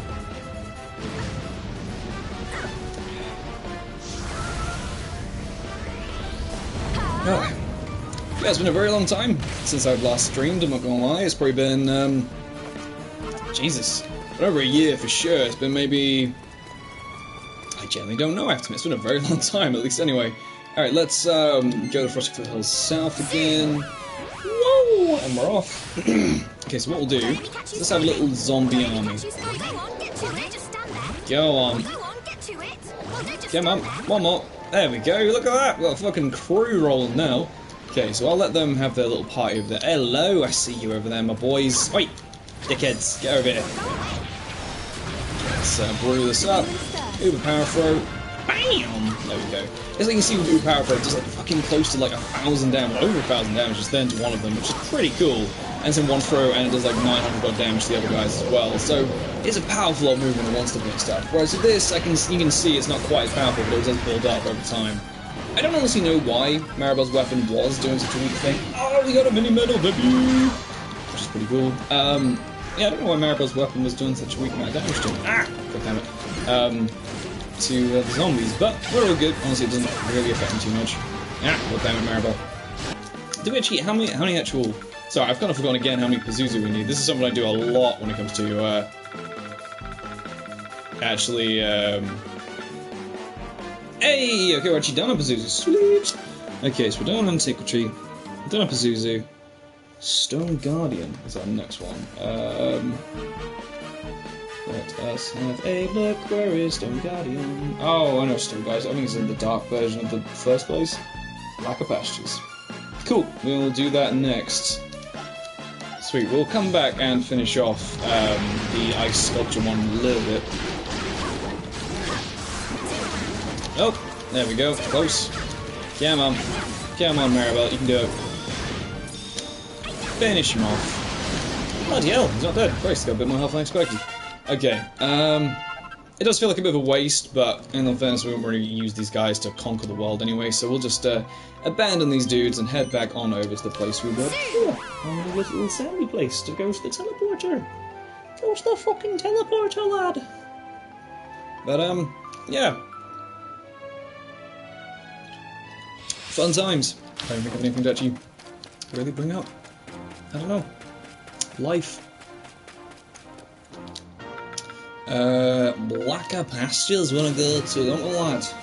Oh. Yeah, it's been a very long time since I've last streamed, I'm not gonna lie. It's probably been, Jesus, over a year for sure. It's been maybe... I generally don't know, I have to admit. It's been a very long time, at least anyway. Alright, let's go to Frosty Hills South again. Whoa! And we're off. Okay, so what we'll do is let's have a little zombie army. Go on. Come on, one more. There we go, look at that! We've got a fucking crew rolling now. Okay, so I'll let them have their little party over there. Hello, I see you over there, my boys. Oi! Dickheads, get over here. Let's brew this up. Uber power throw. Bam! There we go. As you can see with Uber power throw, it does like fucking close to like 1,000 damage, over 1,000 damage just then to one of them, which is pretty cool. And it's in one throw, and it does like 900 odd damage to the other guys as well. So it's a powerful old move when it wants to be and stuff. Whereas with this, you can see it's not quite as powerful, but it does build up over time. I don't honestly know why Maribel's weapon was doing such a weak thing. Oh, we got a mini medal, baby! Which is pretty cool. Yeah, I don't know why Maribel's weapon was doing such a weak amount of damage to him. Ah! God damn it. To the zombies, but we're all good. Honestly, it doesn't really affect them too much. Ah! God damn it, Maribel. Do we actually... How many actual... Sorry, I've kind of forgotten again how many Pazuzu we need. This is something I do a lot when it comes to, actually, Hey! Okay, we're actually done on Pazuzu. Sweet! Okay, so we're done on Antiquity. We're done on Pazuzu. Stone Guardian is our next one. Let us have a look. Where is Stone Guardian? Oh, I know Stone Guardian. I think it's in the dark version of the first place. Lack of pastures. Cool. We'll do that next. Sweet. We'll come back and finish off the ice sculpture one a little bit. Oh, there we go. Close. Come on. Come on, Maribel. You can do it. Finish him off. Bloody hell, he's not dead. Christ, he's got a bit more health than I expected. Okay, it does feel like a bit of a waste, but in all fairness, we won't really use these guys to conquer the world anyway, so we'll just abandon these dudes and head back on over to the place we were before. On a little sandy place to go to the teleporter. Go to the fucking teleporter, lad. But, yeah. Fun times. I don't think of anything to actually really bring up. I don't know. Life. Blacker pastures wanna go to, don't we, lads?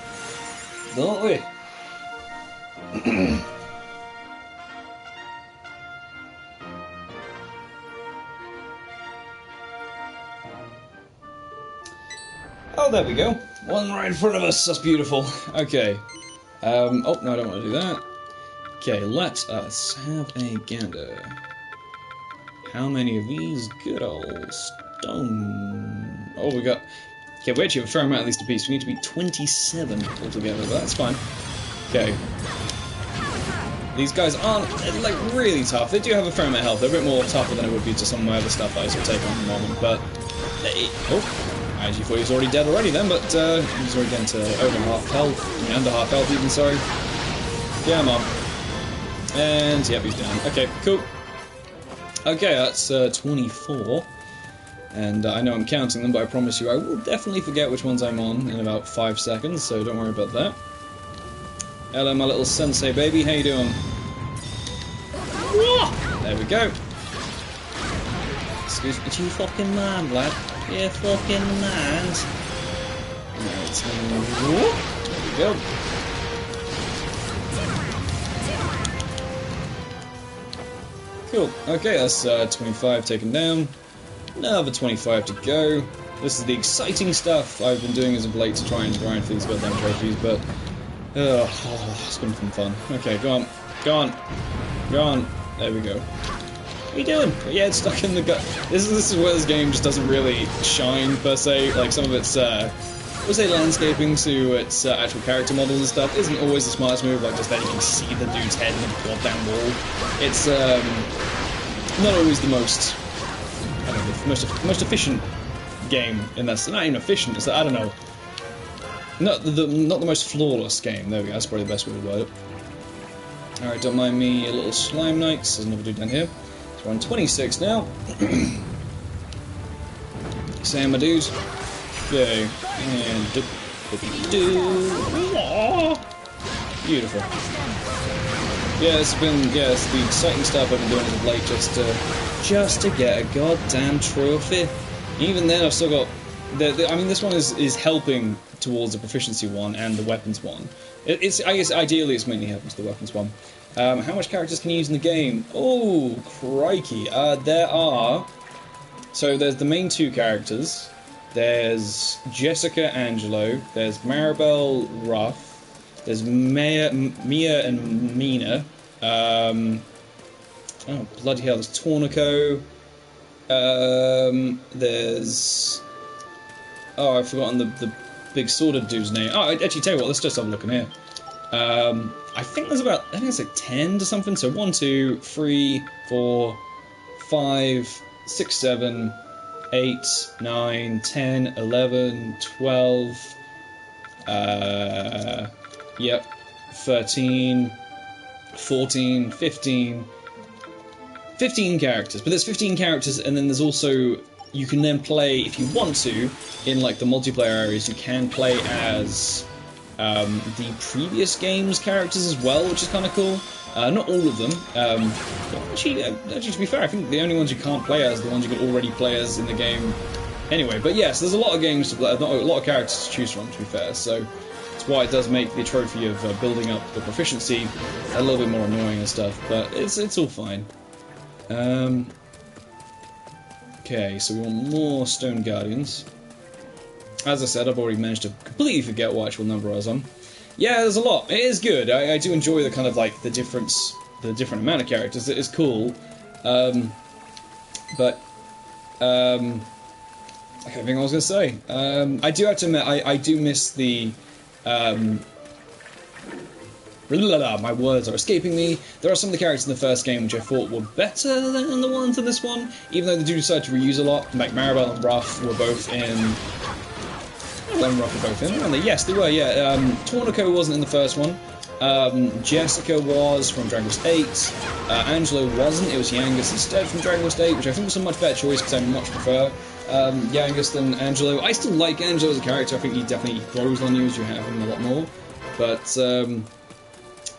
Don't we? Oh, there we go. One right in front of us. That's beautiful. Okay. Oh, no, I don't want to do that. Okay, let us have a gander. How many of these good old stone... Oh, we got... Okay, we actually have a fair amount at least a piece. We need to be 27 altogether, but that's fine. Okay. These guys aren't, like, really tough. They do have a fair amount of health. They're a bit more tougher than it would be to some of my other stuff that I sort of take on at the moment, but... They... Oh, I actually thought he was already dead already then, but he's already getting to over half health. Under half health even, sorry. Yeah, I'm on. And, yep, he's down. Okay, cool. Okay, that's 24. And I know I'm counting them, but I promise you I will definitely forget which ones I'm on in about 5 seconds, so don't worry about that. Hello, my little sensei baby, how you doing? There we go. Excuse me, you fucking mind, lad. You fucking mind. Right, there we go. Cool. Okay, that's 25 taken down. Another 25 to go. This is the exciting stuff I've been doing as of late to try and grind for these goddamn trophies, but... it's been fun. Okay, go on. Go on. Go on. There we go. What are you doing? Yeah, it's stuck in the gut. This is where this game just doesn't really shine, per se. Like, some of its, I would say landscaping to its actual character models and stuff isn't always the smartest move, like just that you can see the dude's head in the goddamn wall. It's, not always the most, I don't know, the most efficient game in that. It's not even efficient, it's, I don't know, not the most flawless game. There we go, that's probably the best way to word it. Alright, don't mind me, a little slime knights, there's another dude down here. So we're on 26 now. Sam, my dudes. Okay, and beautiful. Yeah, it's the exciting stuff I've been doing as of late, just to get a goddamn trophy. Even then, I've still got I mean, this one is helping towards the proficiency one and the weapons one. I guess ideally it's mainly helping to the weapons one. How much characters can you use in the game? Oh, crikey! So there's the main two characters. There's Jessica Angelo, there's Maribel Ruff, there's Mia and Mina, oh bloody hell, there's Tornico, there's, oh, I've forgotten the big sworded dude's name. Oh, actually, tell you what, let's just have a look in here. I think there's about, I think it's like 10 to something, so 1, 2, 3, 4, 5, 6, 7, 8, 9, 10, 11, 12, yep, 13, 14, 15 characters. But there's 15 characters, and then there's also, you can then play, if you want to, in like the multiplayer areas, you can play as the previous game's characters as well, which is kind of cool. Not all of them. Actually, to be fair, I think the only ones you can't play as are the ones you can already play as in the game. Anyway, but yes, there's a lot of games to play, a lot of characters to choose from, to be fair, so that's why it does make the trophy of building up the proficiency a little bit more annoying and stuff, but it's all fine. Okay, so we want more Stone Guardians. As I said, I've already managed to completely forget what actual number I was on. Yeah, there's a lot. It is good. I do enjoy the kind of like the different amount of characters. It is cool, but I can't think what I was going to say. I do have to admit, I do miss the. My words are escaping me. There are some of the characters in the first game which I thought were better than the ones in this one, even though they do decide to reuse a lot. Like Maribel and Ruff were both in. Yes, they were, yeah. Tornico wasn't in the first one. Jessica was from Dragon Quest 8. Angelo wasn't, it was Yangus instead from Dragon Quest 8, which I think was a much better choice because I much prefer Yangus than Angelo. I still like Angelo as a character, I think he definitely grows on you as you have him a lot more. But,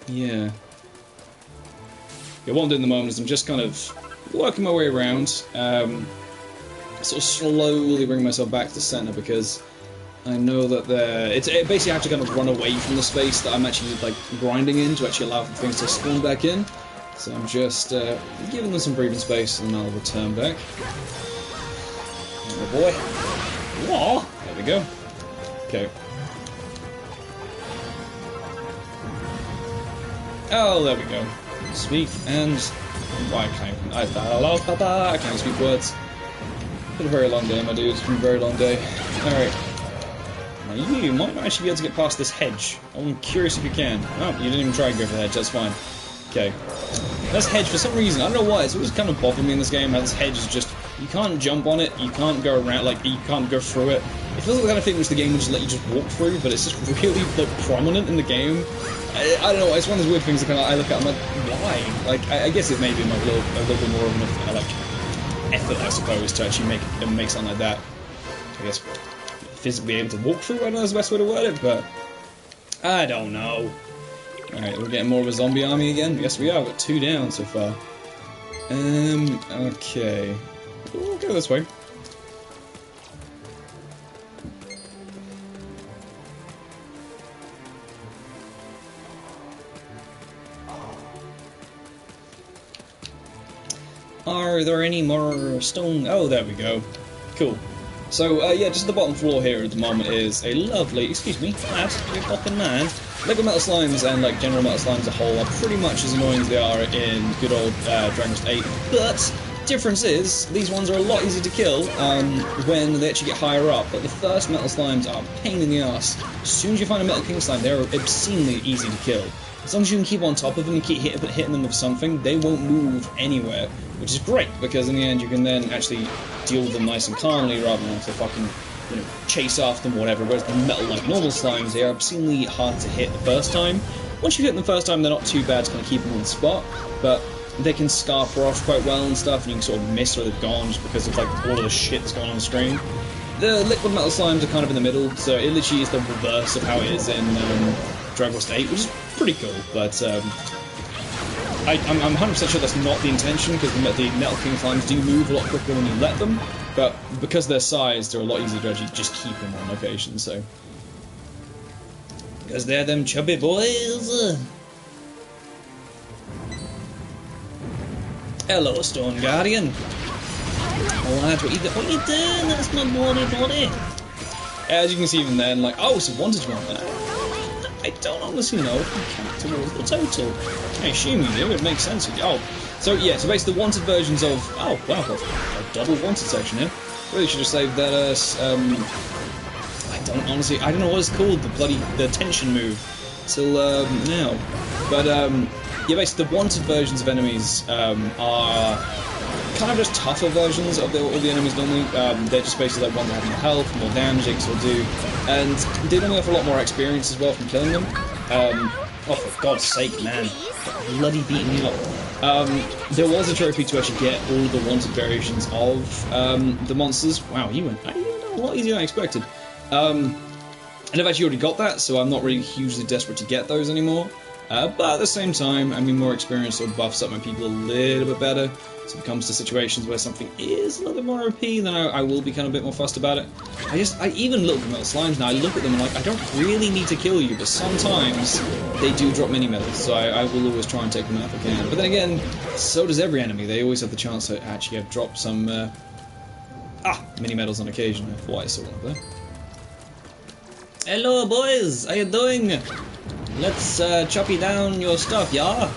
yeah. What I'm doing at the moment is I'm just kind of working my way around, sort of slowly bring myself back to the centre because I know that it basically I have to kind of run away from the space that I'm actually like grinding in to actually allow for things to spawn back in. So I'm just giving them some breathing space and I'll return back. Oh boy. Whoa! There we go. Okay. Oh, there we go. Speak and I can't speak words. It's been a very long day, my dude. It's been a very long day. Alright. You might not actually be able to get past this hedge. I'm curious if you can. Oh, you didn't even try and go for the hedge, that's fine. Okay. This hedge, for some reason, I don't know why, it's always kind of bothered me in this game, how this hedge is just, you can't jump on it, you can't go around, like, you can't go through it. It feels like the kind of thing which the game would just let you just walk through, but it's just really, like, prominent in the game. I don't know, it's one of those weird things that kind of, I look at, I'm like, why? Like, I guess it may be a little bit more of an, like, effort, I suppose, to actually make something like that. I guess physically able to walk through, I don't know is the best way to word it, but I don't know. Alright, we're getting more of a zombie army again. Yes, we are. We've got 2 down so far. Okay. We'll go this way. Are there any more stone? Oh, there we go. Cool. So, yeah, just the bottom floor here at the moment is a lovely... Excuse me, lad, you're fucking mad. Liquid metal slimes and, like, general metal slimes as a whole are pretty much as annoying as they are in good old Dragon Quest 8, but... difference is, these ones are a lot easier to kill when they actually get higher up, but the first metal slimes are a pain in the ass. As soon as you find a metal king slime, they're obscenely easy to kill. As long as you can keep on top of them and keep hitting them with something, they won't move anywhere, which is great, because in the end you can then actually deal with them nice and calmly rather than have to fucking, you know, chase after them or whatever, whereas the metal, like normal slimes, they are obscenely hard to hit the first time. Once you hit them the first time, they're not too bad to kind of keep them on the spot, but they can scarper off quite well and stuff, and you can sort of miss where they've gone just because of like all of the shit that's going on the screen. The liquid metal slimes are kind of in the middle, so it literally is the reverse of how it is in Dragon Quest 8, which is pretty cool, but I'm 100% sure that's not the intention, because the Metal King slimes do move a lot quicker when you let them, but because of their size, they're a lot easier to actually just keep them on location, so... because they're them chubby boys! Hello, Stone Guardian. Oh, lad, what you doing? That's my body. As you can see even then, like, oh, it's a wanted one. I don't honestly know if you count towards the total. I assume you do, it makes sense. Oh, so yeah, so basically the wanted versions of... oh, wow, a double wanted section here. Really should have saved that, I don't know what it's called, the tension move, till, now. But, yeah, basically the wanted versions of enemies are kind of just tougher versions of all the enemies normally. They're just basically like one that have more health, more damage they can sort of do, and they normally have a lot more experience as well from killing them. Oh, for God's sake, man. Bloody beating me up. There was a trophy to actually get all the wanted variations of the monsters. Wow, you went a lot easier than I expected. And I've actually already got that, so I'm not really hugely desperate to get those anymore. But at the same time, I mean, more experience sort of buffs up my people a little bit better. So if it comes to situations where something is a little bit more OP, then I will be kind of a bit more fussed about it. I even look at metal slimes now, I look at them and like, I don't really need to kill you, but sometimes they do drop mini-medals, so I will always try and take them out if I can. But then again, so does every enemy. They always have the chance to actually have dropped some, mini-medals on occasion. I thought I saw one up there. Hello, boys! How you doing? Let's choppy down your stuff, yeah?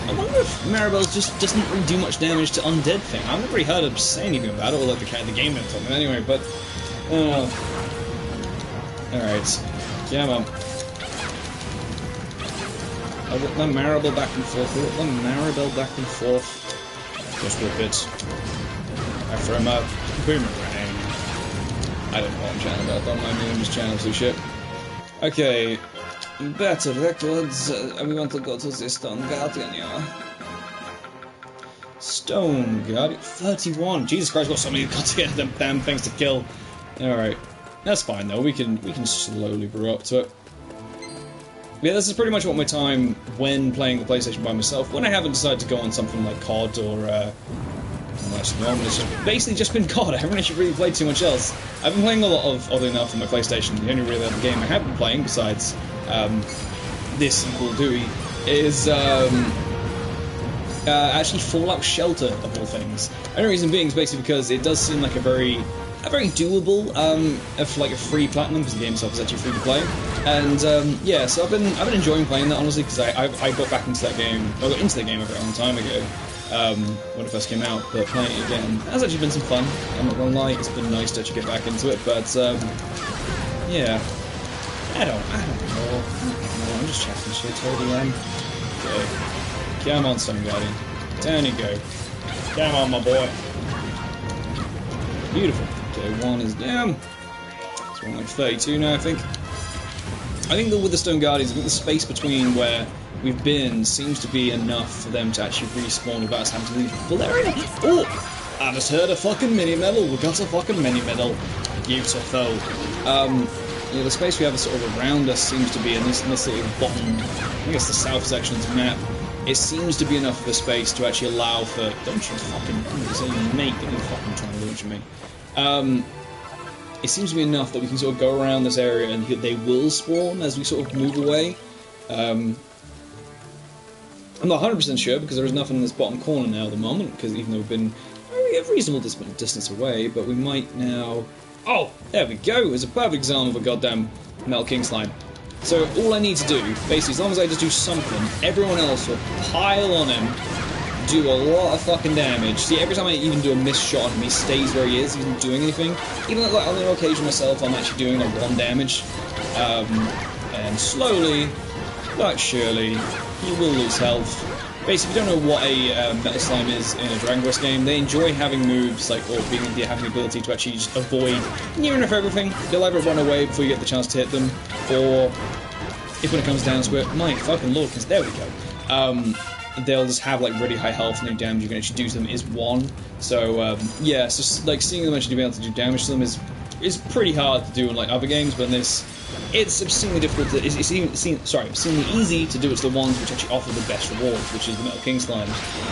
I wonder if Maribel's just doesn't really do much damage to undead thing. I've never really heard her say anything about it, or like the game never told me anyway, but... alright. Yeah, man. I whip my Maribel back and forth, I whip my Maribel back and forth. Just whip it. I throw him a boomerang. I don't know what I'm chatting about, don't mind me, I'm just chatting through shit. Okay. Better records, we want to go to the Stone Guardian, yeah. Stone Guardian, 31. Jesus Christ, got so many goddamn damn things to kill. Alright. That's fine though, we can slowly brew up to it. Yeah, this is pretty much what my time when playing the PlayStation by myself, when I haven't decided to go on something like COD or it's basically just been COD. I haven't actually really played too much else. I've been playing a lot of, oddly enough, on my PlayStation. The only really other game I have been playing, besides this and Call of Duty, is actually Fallout Shelter, of all things. The only reason being is basically because it does seem like a very doable, like a free platinum, because the game itself is actually free to play. And yeah, so I've been enjoying playing that, honestly, because I got back into that game. I got into the game a very long time ago. When it first came out, but playing it again has actually been some fun. I'm not gonna lie, it's been nice to actually get back into it, but yeah, I don't know. I'm just chatting shit, totally am. Okay, come on, Stone Guardian, down you go. Come on, my boy. Beautiful. Okay, one is down. It's one like 32 now, I think. I think that with the Stone Guardians, I think the space between where we've been seems to be enough for them to actually respawn without us having to leave the full area. Oh! I just heard a fucking mini-medal. We got a fucking mini-medal. Beautiful. Yeah, the space we have sort of around us seems to be in this sort of bottom, I guess the south section of the map. It seems to be enough of a space to actually allow for... Don't you fucking... say mate, that you're fucking trying to launch me. It seems to be enough that we can sort of go around this area and they will spawn as we sort of move away. I'm not 100% sure, because there is nothing in this bottom corner now at the moment, because even though we've been a reasonable distance away, but we might now Oh, there we go. It's a perfect example of a goddamn Metal King slime. So all I need to do, basically, as long as I just do something, everyone else will pile on him, do a lot of fucking damage. See, every time I even do a missed shot on him, he stays where he is, he isn't doing anything. Even like on the occasion myself, I'm actually doing like 1 damage. And slowly, but surely, he will lose health. Basically, if you don't know what a Metal Slime is in a Dragon Quest game, they enjoy having moves, like, or having the ability to actually just avoid near enough everything. They'll either run away before you get the chance to hit them, or, if when it comes down to it, my fucking lord, because there we go, they'll just have, like, really high health, and the damage you can actually do to them is 1. So, yeah, so, like, seeing them actually be able to do damage to them is pretty hard to do in, like, other games, but in this, it's obscenely difficult to, obscenely easy to do it to the ones which actually offer the best rewards, which is the Metal King slimes,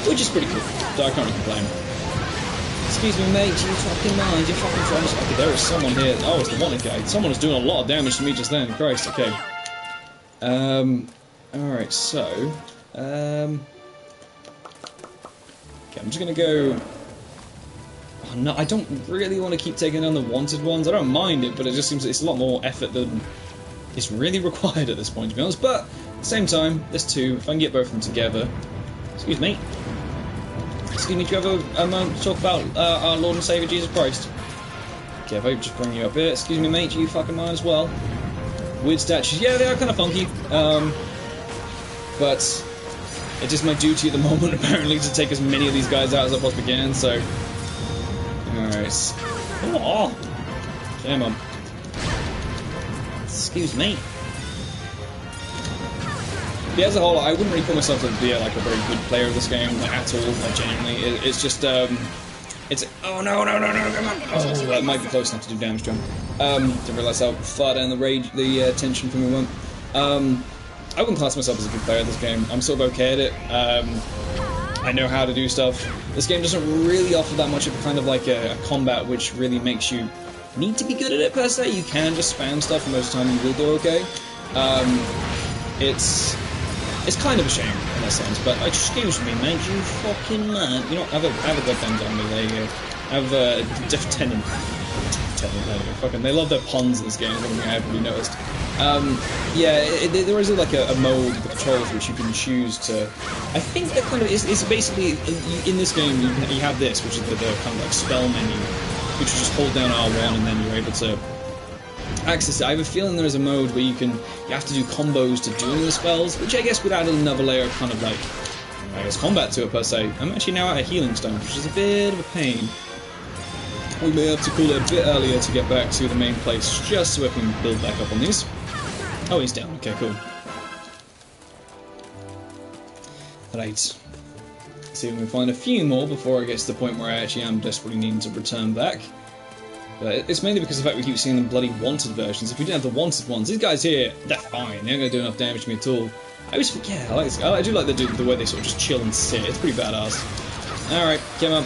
which is pretty cool, so I can't really complain. Excuse me, mate, you fucking mind, you fucking friends. Okay, there is someone here. Oh, it's the wanted guy. Someone is doing a lot of damage to me just then, Christ, okay. Alright, so, okay, I'm just gonna go... Oh, no, I don't really want to keep taking on the wanted ones. I don't mind it, but it just seems it's a lot more effort than is really required at this point, to be honest. But at the same time, there's 2. If I can get both of them together. Excuse me. Excuse me, do you have a moment to talk about our Lord and Saviour Jesus Christ? Okay, if I just bring you up here. Excuse me, mate, you fucking mind as well. Weird statues. Yeah, they are kind of funky. But it's just my duty at the moment, apparently, to take as many of these guys out as I possibly can, so... Alright. Oh! Come on. Excuse me. Yeah, as a whole, I wouldn't really call myself to be like a very good player of this game, like, at all, like, genuinely. It's just, it's... Oh, no, come on! Oh, that might be close enough to do damage to him. Didn't realise how far down the tension from me went. I wouldn't class myself as a good player of this game. I'm sort of okay at it. I know how to do stuff. This game doesn't really offer that much of kind of like a combat which really makes you need to be good at it per se. You can just spam stuff and most of the time you will do okay. It's kind of a shame in that sense, but excuse me, mate, you fucking man. You know, have a goddamn on me, there you go. Have a Tenant. Fucking, they love their puns in this game, something I haven't really noticed. Yeah, there is like a mode with the controls which you can choose to... I think that kind of is basically, in this game you have this, which is the kind of like spell menu, which you just hold down R1 and then you're able to access it. I have a feeling there is a mode where you have to do combos to doing the spells, which I guess would add another layer of kind of like, I guess, combat to it per se. I'm actually now out of healing stones, which is a bit of a pain. We may have to call it a bit earlier to get back to the main place, just so I can build back up on these. Oh, he's down. Okay, cool. Right. See if we can find a few more before I get to the point where I actually am desperately needing to return back. But it's mainly because of the fact we keep seeing the bloody wanted versions. If we didn't have the wanted ones, these guys here, they're fine. They're not going to do enough damage to me at all. I always forget. I do like the way they sort of just chill and sit. It's pretty badass. Alright, come on.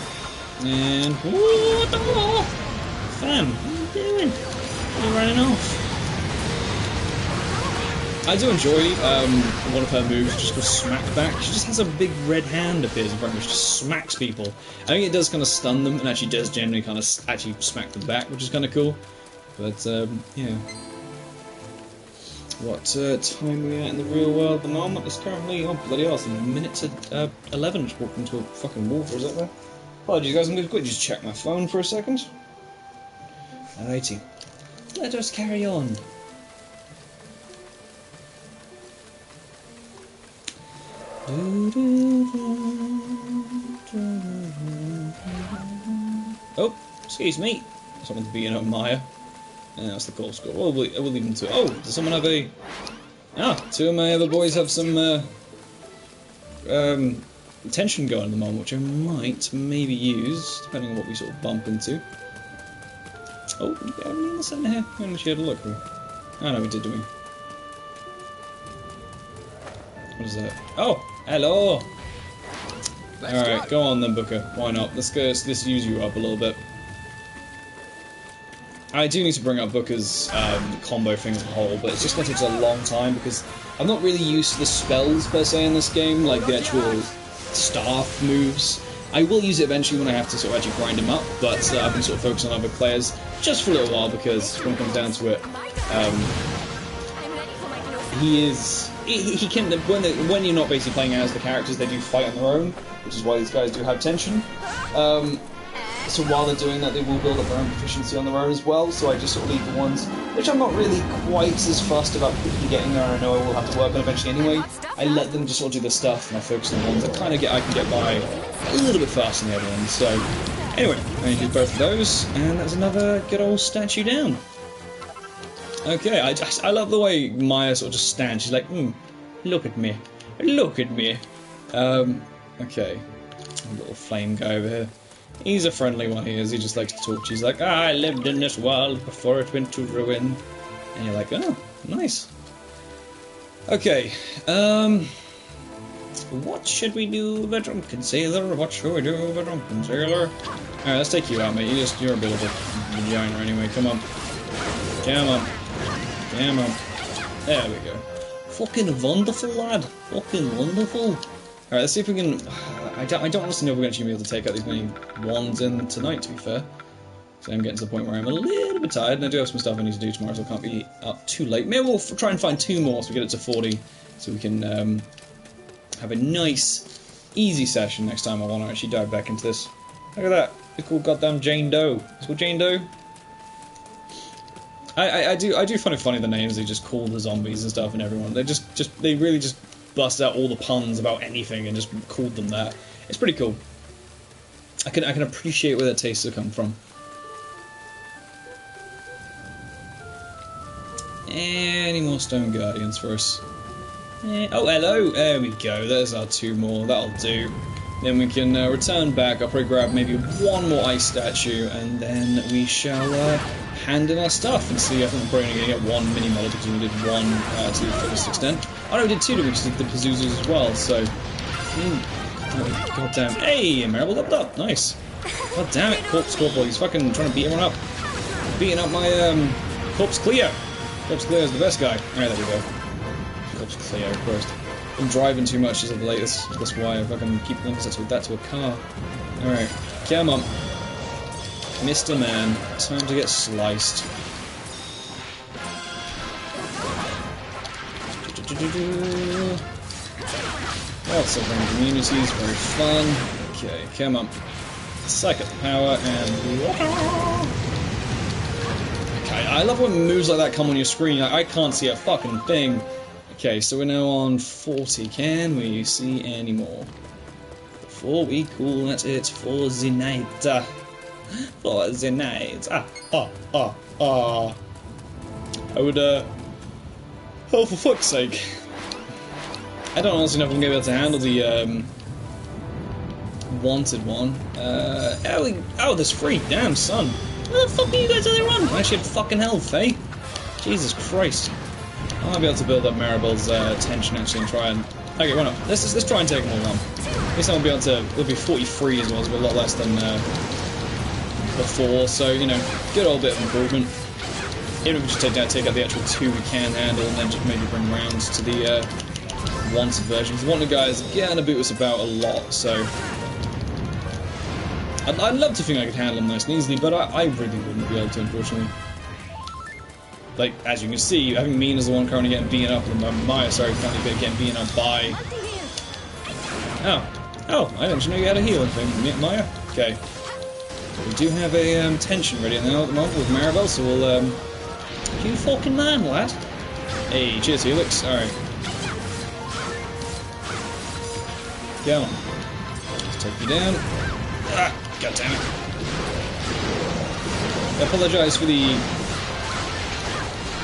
And... What the hell? Fam, what are you doing? You're running off. I do enjoy one of her moves, just called Smack Back. She just has a big red hand appears in front of her, she just smacks people. I think it does kind of stun them, and actually does generally kind of actually smack them back, which is kind of cool. But, yeah. What time are we at in the real world at the moment? It's currently, oh bloody hell, it's a minute to 11. Just walked into a fucking wall for a second there. Apologies guys, I'm going to quickly just check my phone for a second. Alrighty. Let us carry on. Oh, excuse me. Someone's beating up Maya. That's the goal score. We'll leave them to it. Oh, does someone have a... Ah, 2 of my other boys have some tension going at the moment, which I might maybe use, depending on what we sort of bump into. Oh, we have anyone sitting here? I haven't actually had a look. Oh no, we did, do we? What is that? Oh, hello! Alright, go on then, Booker. Why not? Let's use you up a little bit. I do need to bring up Booker's combo thing as a whole, but it's just going to take a long time because I'm not really used to the spells per se in this game, like the actual staff moves. I will use it eventually when I have to sort of actually grind him up, but I've been sort of focusing on other players just for a little while, because when it comes down to it, he can, when you're not basically playing as the characters, they do fight on their own, which is why these guys do have tension. So while they're doing that, they will build up their own proficiency on their own as well, so I just sort of leave the ones which I'm not really quite as fussed about quickly getting there, and I know I will have to work on eventually anyway. I let them just sort of do the stuff, and I focus on the ones that kind of I can get by a little bit faster than the other ones. So, anyway, I do both of those, and that's another good old statue down. Okay, I love the way Maya sort of just stands. She's like, look at me. Look at me. Okay. A little flame guy over here. He's a friendly one, he is. He just likes to talk to you. He's like, I lived in this world before it went to ruin. And you're like, oh, nice. Okay, what should we do with a drunken sailor? What should we do with a drunken sailor? Alright, let's take you out, mate. You're a bit of a vagina anyway. Come on. Come on. Come on. There we go. Fucking wonderful, lad. Fucking wonderful. Alright, let's see if we can... I don't honestly know if we're going to be able to take out these many wands in tonight, to be fair. So I'm getting to the point where I'm a little bit tired, and I do have some stuff I need to do tomorrow, so I can't be up too late. Maybe we'll try and find 2 more so we get it to 40, so we can have a nice, easy session next time I want to actually dive back into this. Look at that. It's called goddamn Jane Doe. It's called Jane Doe. I do find it funny the names they just call the zombies and stuff and everyone. They really just bust out all the puns about anything and just called them that. It's pretty cool. I can appreciate where their tastes have come from. Any more Stone Guardians for us? Oh, hello! There we go. There's our 2 more. That'll do. Then we can return back. I'll probably grab maybe 1 more ice statue, and then we shall hand in our stuff and see. I think we're probably going to get 1 mini model because we did 1 to the fullest extent. Oh no, we did 2, we just did the Pazuzus as well, so... God damn. Hey, Marble leveled up. Nice. God damn it, Corpse Corporal. He's fucking trying to beat everyone up. Beating up my Corpse Cleo. Corpse Cleo is the best guy. Alright, there we go. Corpse Cleo, Christ. I'm driving too much as of late, that's why I fucking keep linking that to a car. Alright, come on. Mr. Man, time to get sliced. Lots of different communities, very fun. Okay, come on. Psychic power and... Okay, I love when moves like that come on your screen. I can't see a fucking thing. Okay, so we're now on 40. Can we see any more? Before we call it for the night. For the night. I would, oh, for fuck's sake. I don't honestly know if I'm going to be able to handle the, wanted one. Oh, there's 3. Damn, son. Where the fuck are you guys on the run? I actually had fucking health, eh? Jesus Christ. I might be able to build up Maribel's attention actually and try and... Okay, why not? Let's try and take them all on. At least I'll be able to... It'll be 43 as well, so a lot less than before, so, you know, good old bit of improvement. Even if we just take out the actual 2 we can handle, and then just maybe bring rounds to the wanted version. Because the wanted guys are going to boot us about a lot, so... I'd love to think I could handle them nice and easily, but I really wouldn't be able to, unfortunately. Like, as you can see, I think Mean is the one currently getting beaten up, and Maya, sorry, currently getting beaten up by... Oh, I didn't know you had a healing thing, Maya. Okay. We do have a tension ready now at the moment with Maribel, so we'll, you fucking man, lad. Hey, cheers, Helix. Alright. Go on. Let's take you down. Ah, God damn it. I apologise for the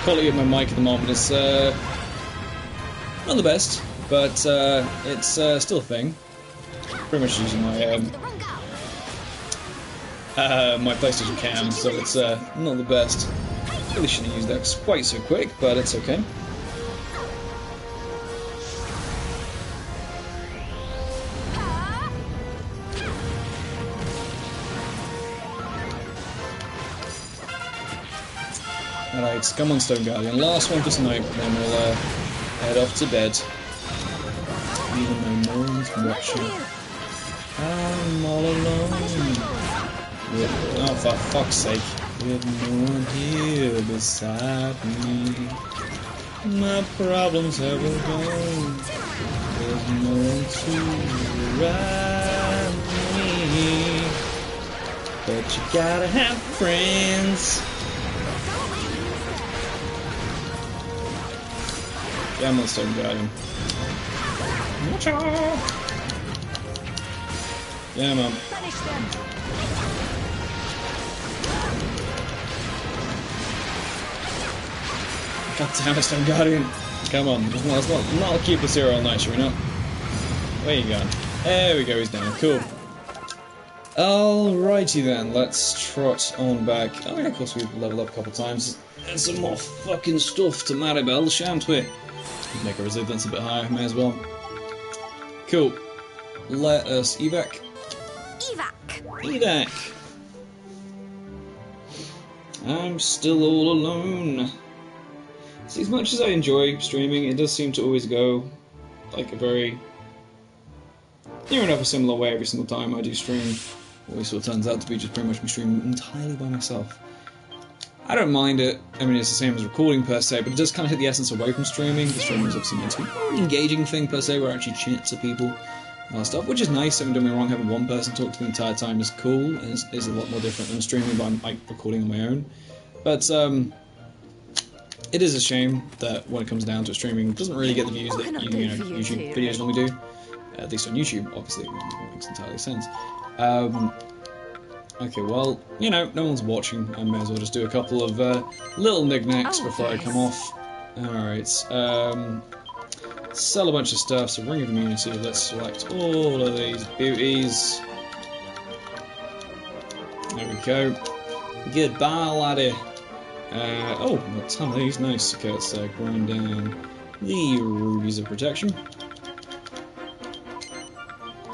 quality of my mic at the moment. It's not the best, but it's still a thing. Pretty much using my my PlayStation cam, so it's not the best. Really shouldn't use that quite so quick, but it's okay. Alright, come on, Stone Guardian. Last one for tonight, then we'll head off to bed. Even though no one's watching. I'm all alone. Oh, for fuck's sake. With no one here beside me. My problems have all gone. There's no one to ride me. But you gotta have friends. Yeah, I'm gonna start guiding. Yeah, man. God damn it, Stone Guardian. Come on, let's not keep us here all night, shall we not? Where you going? There we go, he's down. Cool. Alrighty then, let's trot on back. Oh yeah, of course we've leveled up a couple times. And some more fucking stuff to Maribel, shan't we? Make our resilience a bit higher, may as well. Cool. Let us evac. Evac! I'm still all alone. See, as much as I enjoy streaming, it does seem to always go like a very near enough a similar way every single time I do stream. Always sort of turns out to be just pretty much me streaming entirely by myself. I don't mind it. I mean, it's the same as recording per se, but it does kind of hit the essence away from streaming. The streaming is obviously meant to be an engaging thing per se, where I actually chat to people and stuff, which is nice. Don't get me wrong, having one person talk to the entire time is cool, and is a lot more different than streaming by like recording on my own. But it is a shame that when it comes down to streaming, it doesn't really get the views that YouTube videos normally do. At least on YouTube, obviously, it makes entirely sense. Okay, well, you know, no one's watching. I may as well just do a couple of little knickknacks before I come off. Alright, sell a bunch of stuff, so Ring of Immunity, let's select all of these beauties. There we go. Goodbye, laddie. Oh, a ton of these, nice. Okay, let's grind down the Rubies of Protection.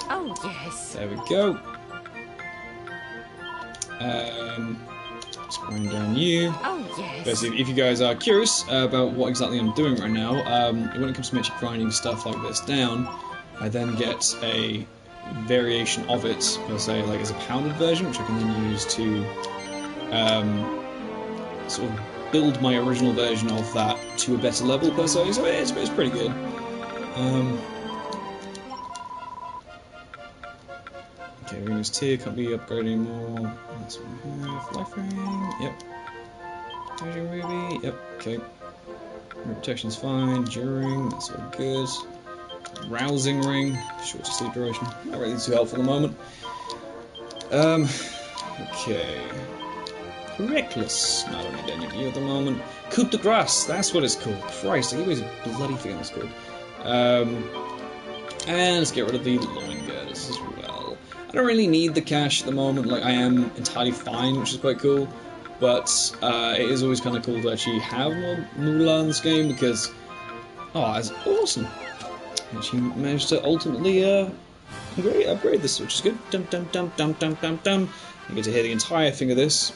Oh, yes. There we go. Let's grind down you. Oh, yes. Basically, if you guys are curious about what exactly I'm doing right now, when it comes to actually grinding stuff like this down, I then get a variation of it, per se, like as a pounded version, which I can then use to sort of build my original version of that to a better level, per se, so it's pretty good. Okay, Venus tier can't be upgraded anymore. That's what we have. Life ring, yep. Treasure ruby, yep, okay. Protection's fine. During, that's all good. Rousing ring, short sleep duration. Not really too helpful at the moment. Okay. Reckless. No, I don't need any of you at the moment. Coup de grace, that's what it's called. Christ, I always bloody forget what it's called. And let's get rid of the loin girders as well. I don't really need the cash at the moment, like I am entirely fine, which is quite cool. But it is always kind of cool to actually have more moolah in this game because, oh, that's awesome. And she managed to ultimately upgrade this, which is good. Dum dum dum dum dum dum dum. You get to hear the entire thing of this.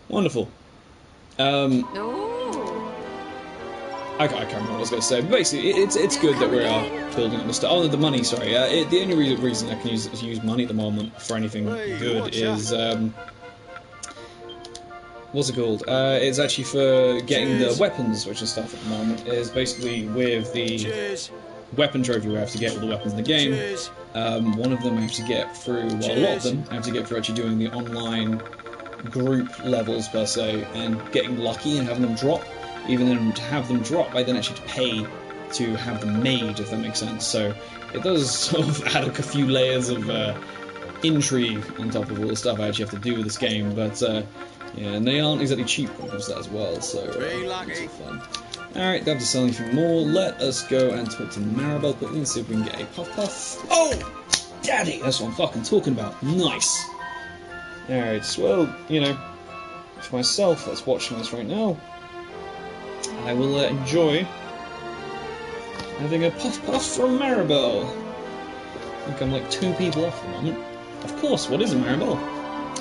Wonderful. I can't remember what I was going to say, but basically, it's good that we are building up the stuff. Oh, the money, sorry. The only reason I can use money at the moment for anything good is what's it called? It's actually for getting the weapons, which is stuff at the moment. Is basically with the weapon trophy we have to get all the weapons in the game. One of them I have to get through, well, a lot of them I have to get through actually doing the online group levels per se, and getting lucky and having them drop. Even then, to have them drop, I then actually have to pay to have them made, if that makes sense. So it does sort of add a few layers of intrigue on top of all the stuff I actually have to do with this game. But yeah, and they aren't exactly cheap when it comes to that as well. So it's fun. Alright, don't have to sell anything more. Let us go and talk to Maribel quickly and see if we can get a puff puff. Oh, daddy! That's what I'm fucking talking about. Nice. Alright, well, you know, for myself that's watching this right now, I will enjoy having a puff puff from Maribel. I think I'm like 2 people off at the moment. Of course, what is it, Maribel?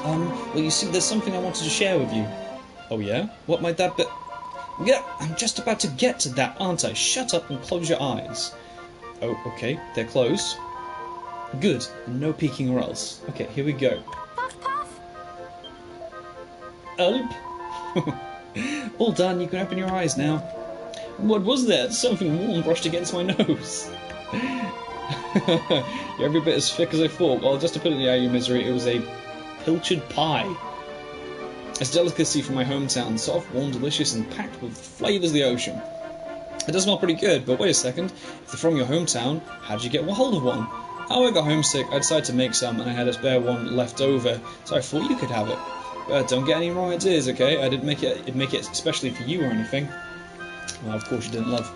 Well, you see, there's something I wanted to share with you. Oh yeah? What might that be? Yeah, I'm just about to get to that, aren't I? Shut up and close your eyes. Oh, okay, they're closed. Good, no peeking or else. Okay, here we go. Puff, puff. Ulp. All done, you can open your eyes now. What was that? Something warm brushed against my nose. You're every bit as thick as I thought. Well, just to put it out of your misery, it was a pilchard pie. It's a delicacy from my hometown, soft, warm, delicious, and packed with flavours of the ocean. It does smell pretty good, but wait a second. If they're from your hometown, how did you get hold of one? Oh, I got homesick, I decided to make some, and I had a spare one left over, so I thought you could have it. But don't get any wrong ideas, okay? I didn't make it especially for you or anything. Well, of course you didn't, love.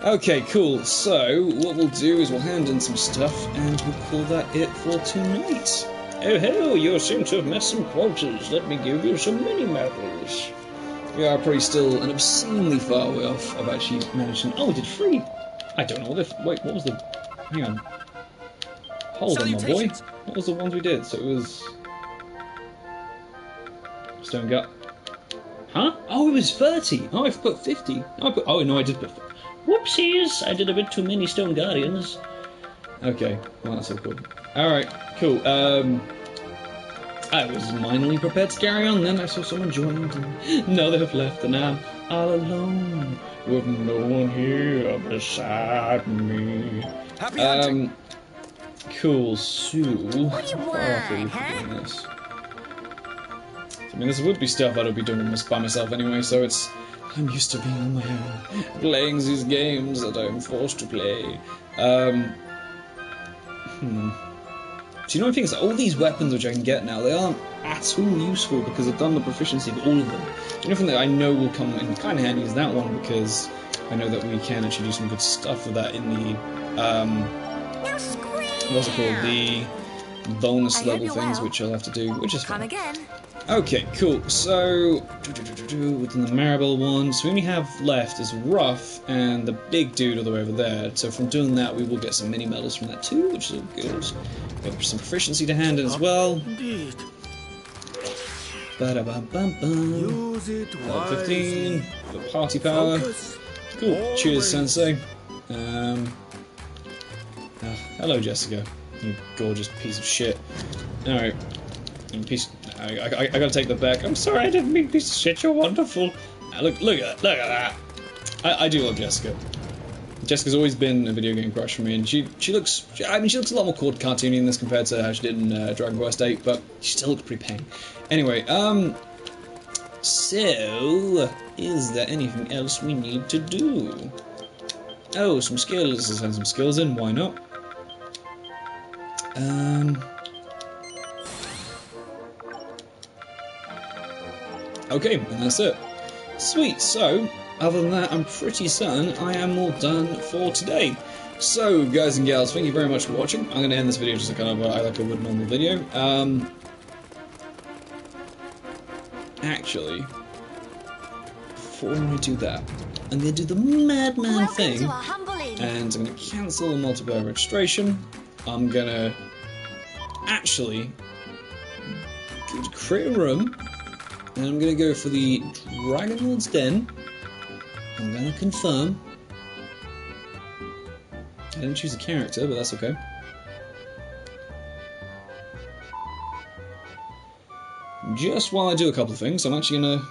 Okay, cool. So, what we'll do is we'll hand in some stuff, and we'll call that it for tonight. Oh ho, you seem to have met some quotas. Let me give you some mini-medals. We are probably still an obscenely far way off of actually managing... Oh, we did 3! I don't know what if... Wait, what was the... Hang on. Hold on, my boy. What was the ones we did? So it was... Stone Gut. Huh? Oh, it was 30! Oh, I put 50. Oh, no, I did put... Whoopsies! I did a bit too many Stone Guardians. Okay, well, that's all cool. Alright, cool. I was minorly prepared to carry on, then I saw someone joined, and now they have left, and I'm all alone, with no one here beside me. Happy hunting. Cool, so... What do you want, huh? This? I mean, this would be stuff I'd be doing by myself anyway, so it's... I'm used to being on my own, playing these games that I'm forced to play. So you know the thing is, all these weapons which I can get now, they aren't at all useful because I've done the proficiency of all of them. The only thing that I know will come in kind of handy is that one, because I know that we can actually do some good stuff with that in the, what's it called, the bonus level things, which I'll have to do, which is fun. Come again. Okay, cool. So, within the Maribel one, so we only have left is Rough and the big dude all the way over there. So from doing that, we will get some mini medals from that too, which is all good. Got some proficiency to hand in as well. Indeed. Ba-da-bum-bum-bum. Use it 15. Got party power. Focus. Cool. Always. Cheers, Sensei. Hello, Jessica. You gorgeous piece of shit. Alright. I gotta take that back. I'm sorry, I didn't mean piece of shit. You're wonderful. Look at that. I do love Jessica. Jessica's always been a video game crush for me, and she looks. I mean, she looks a lot more cartoony in this compared to how she did in Dragon Quest VIII, but she still looks pretty paying. Anyway, so is there anything else we need to do? Oh, some skills. Let's send some skills in. Why not? Okay, and that's it. Sweet, so, other than that, I'm pretty certain I am all done for today. So, guys and gals, thank you very much for watching. I'm going to end this video just like I would normal video. Actually, before I do that, I'm going to do the madman thing, and I'm going to cancel the multiplayer registration. I'm going to actually create a room. And I'm going to go for the Dragon Lord's Den. I'm going to confirm. I didn't choose a character, but that's okay. Just while I do a couple of things, I'm actually going to...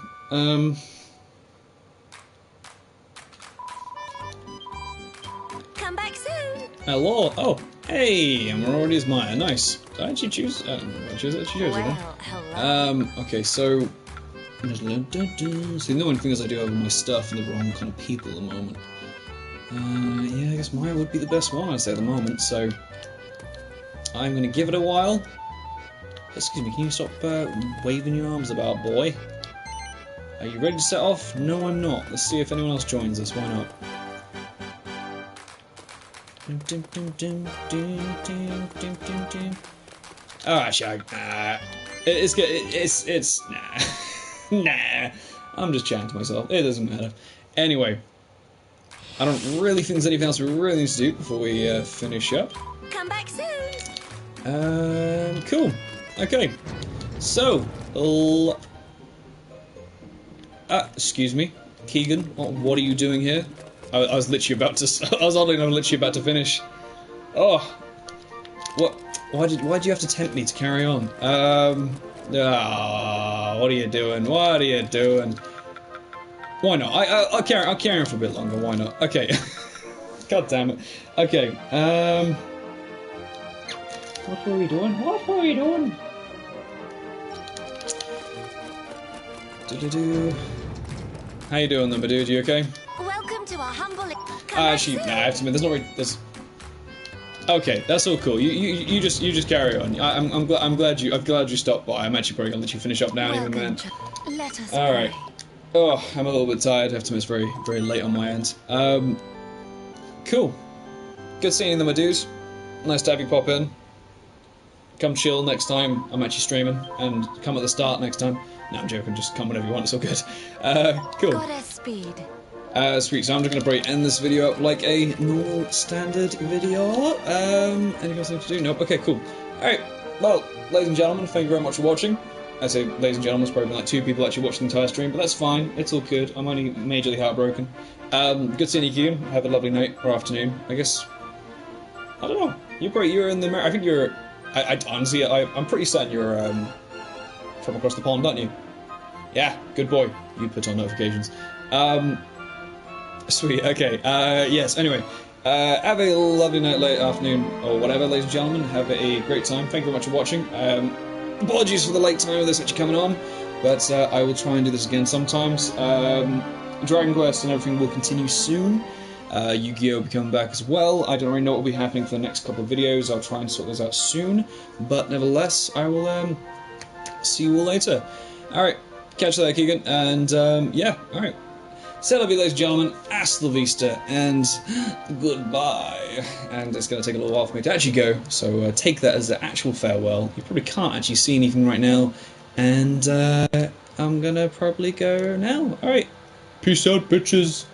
Come back soon. Hello! Oh, hey! And we're already as Maya. Nice. Did I actually choose? I don't know. She chose it. Hello. Okay, so... See, the only thing is I do have all my stuff and the wrong kind of people at the moment. Yeah, I guess Maya would be the best one, I'd say, at the moment, so... I'm gonna give it a while. Excuse me, can you stop waving your arms about, boy? Are you ready to set off? No, I'm not. Let's see if anyone else joins us, why not? Oh, actually, it's nah. Nah, I'm just chatting to myself. It doesn't matter. Anyway, I don't really think there's anything else we really need to do before we finish up. Come back soon. Cool. Okay. So, excuse me, Keegan. What are you doing here? I was literally about to. I was oddly enough literally about to finish. Oh, what? Why'd you have to tempt me to carry on? What are you doing? What are you doing? Why not? I'll carry on for a bit longer. Why not? Okay. God damn it. Okay. What were we doing? What were we doing? How you doing, then, my dude? You okay? Welcome to our humble. Actually, nah, I have to admit, there's not really. There's. Okay, that's all cool. You just carry on. I'm glad you stopped by. I'm actually probably gonna let you finish up now, even man. Let us All right. pray. Oh, I'm a little bit tired. I have to admit, it's very, very late on my end. Cool. Good seeing them, my dudes. Nice to have you pop in. Come chill next time I'm actually streaming, and come at the start next time. No, I'm joking. Just come whenever you want. It's all good. Cool. Goddess speed. Sweet. So I'm just gonna probably end this video up like a normal standard video. Anything else I need to do? Nope. Okay, cool. All right. Well, ladies and gentlemen, thank you very much for watching. I say, ladies and gentlemen, there's probably been like 2 people actually watching the entire stream, but that's fine. It's all good. I'm only majorly heartbroken. Good seeing you, Keegan. Have a lovely night or afternoon. I guess. I don't know. You're in the. I think you're. Honestly, I'm pretty certain you're from across the pond, aren't you? Yeah, good boy. You put on notifications. Sweet. Okay. Yes. Anyway, have a lovely night, late afternoon, or whatever, ladies and gentlemen. Have a great time. Thank you very much for watching. Apologies for the late time of this actually coming on, but I will try and do this again sometimes. Dragon Quest and everything will continue soon. Yu-Gi-Oh! Will be coming back as well. I don't really know what will be happening for the next couple of videos. I'll try and sort those out soon. But nevertheless, I will see you all later. Alright, catch you there, Keegan. And yeah, alright. C'est la vie, ladies and gentlemen. Hasta la vista. And goodbye. And it's going to take a little while for me to actually go. So take that as the actual farewell. You probably can't actually see anything right now. And I'm going to probably go now. Alright. Peace out, bitches.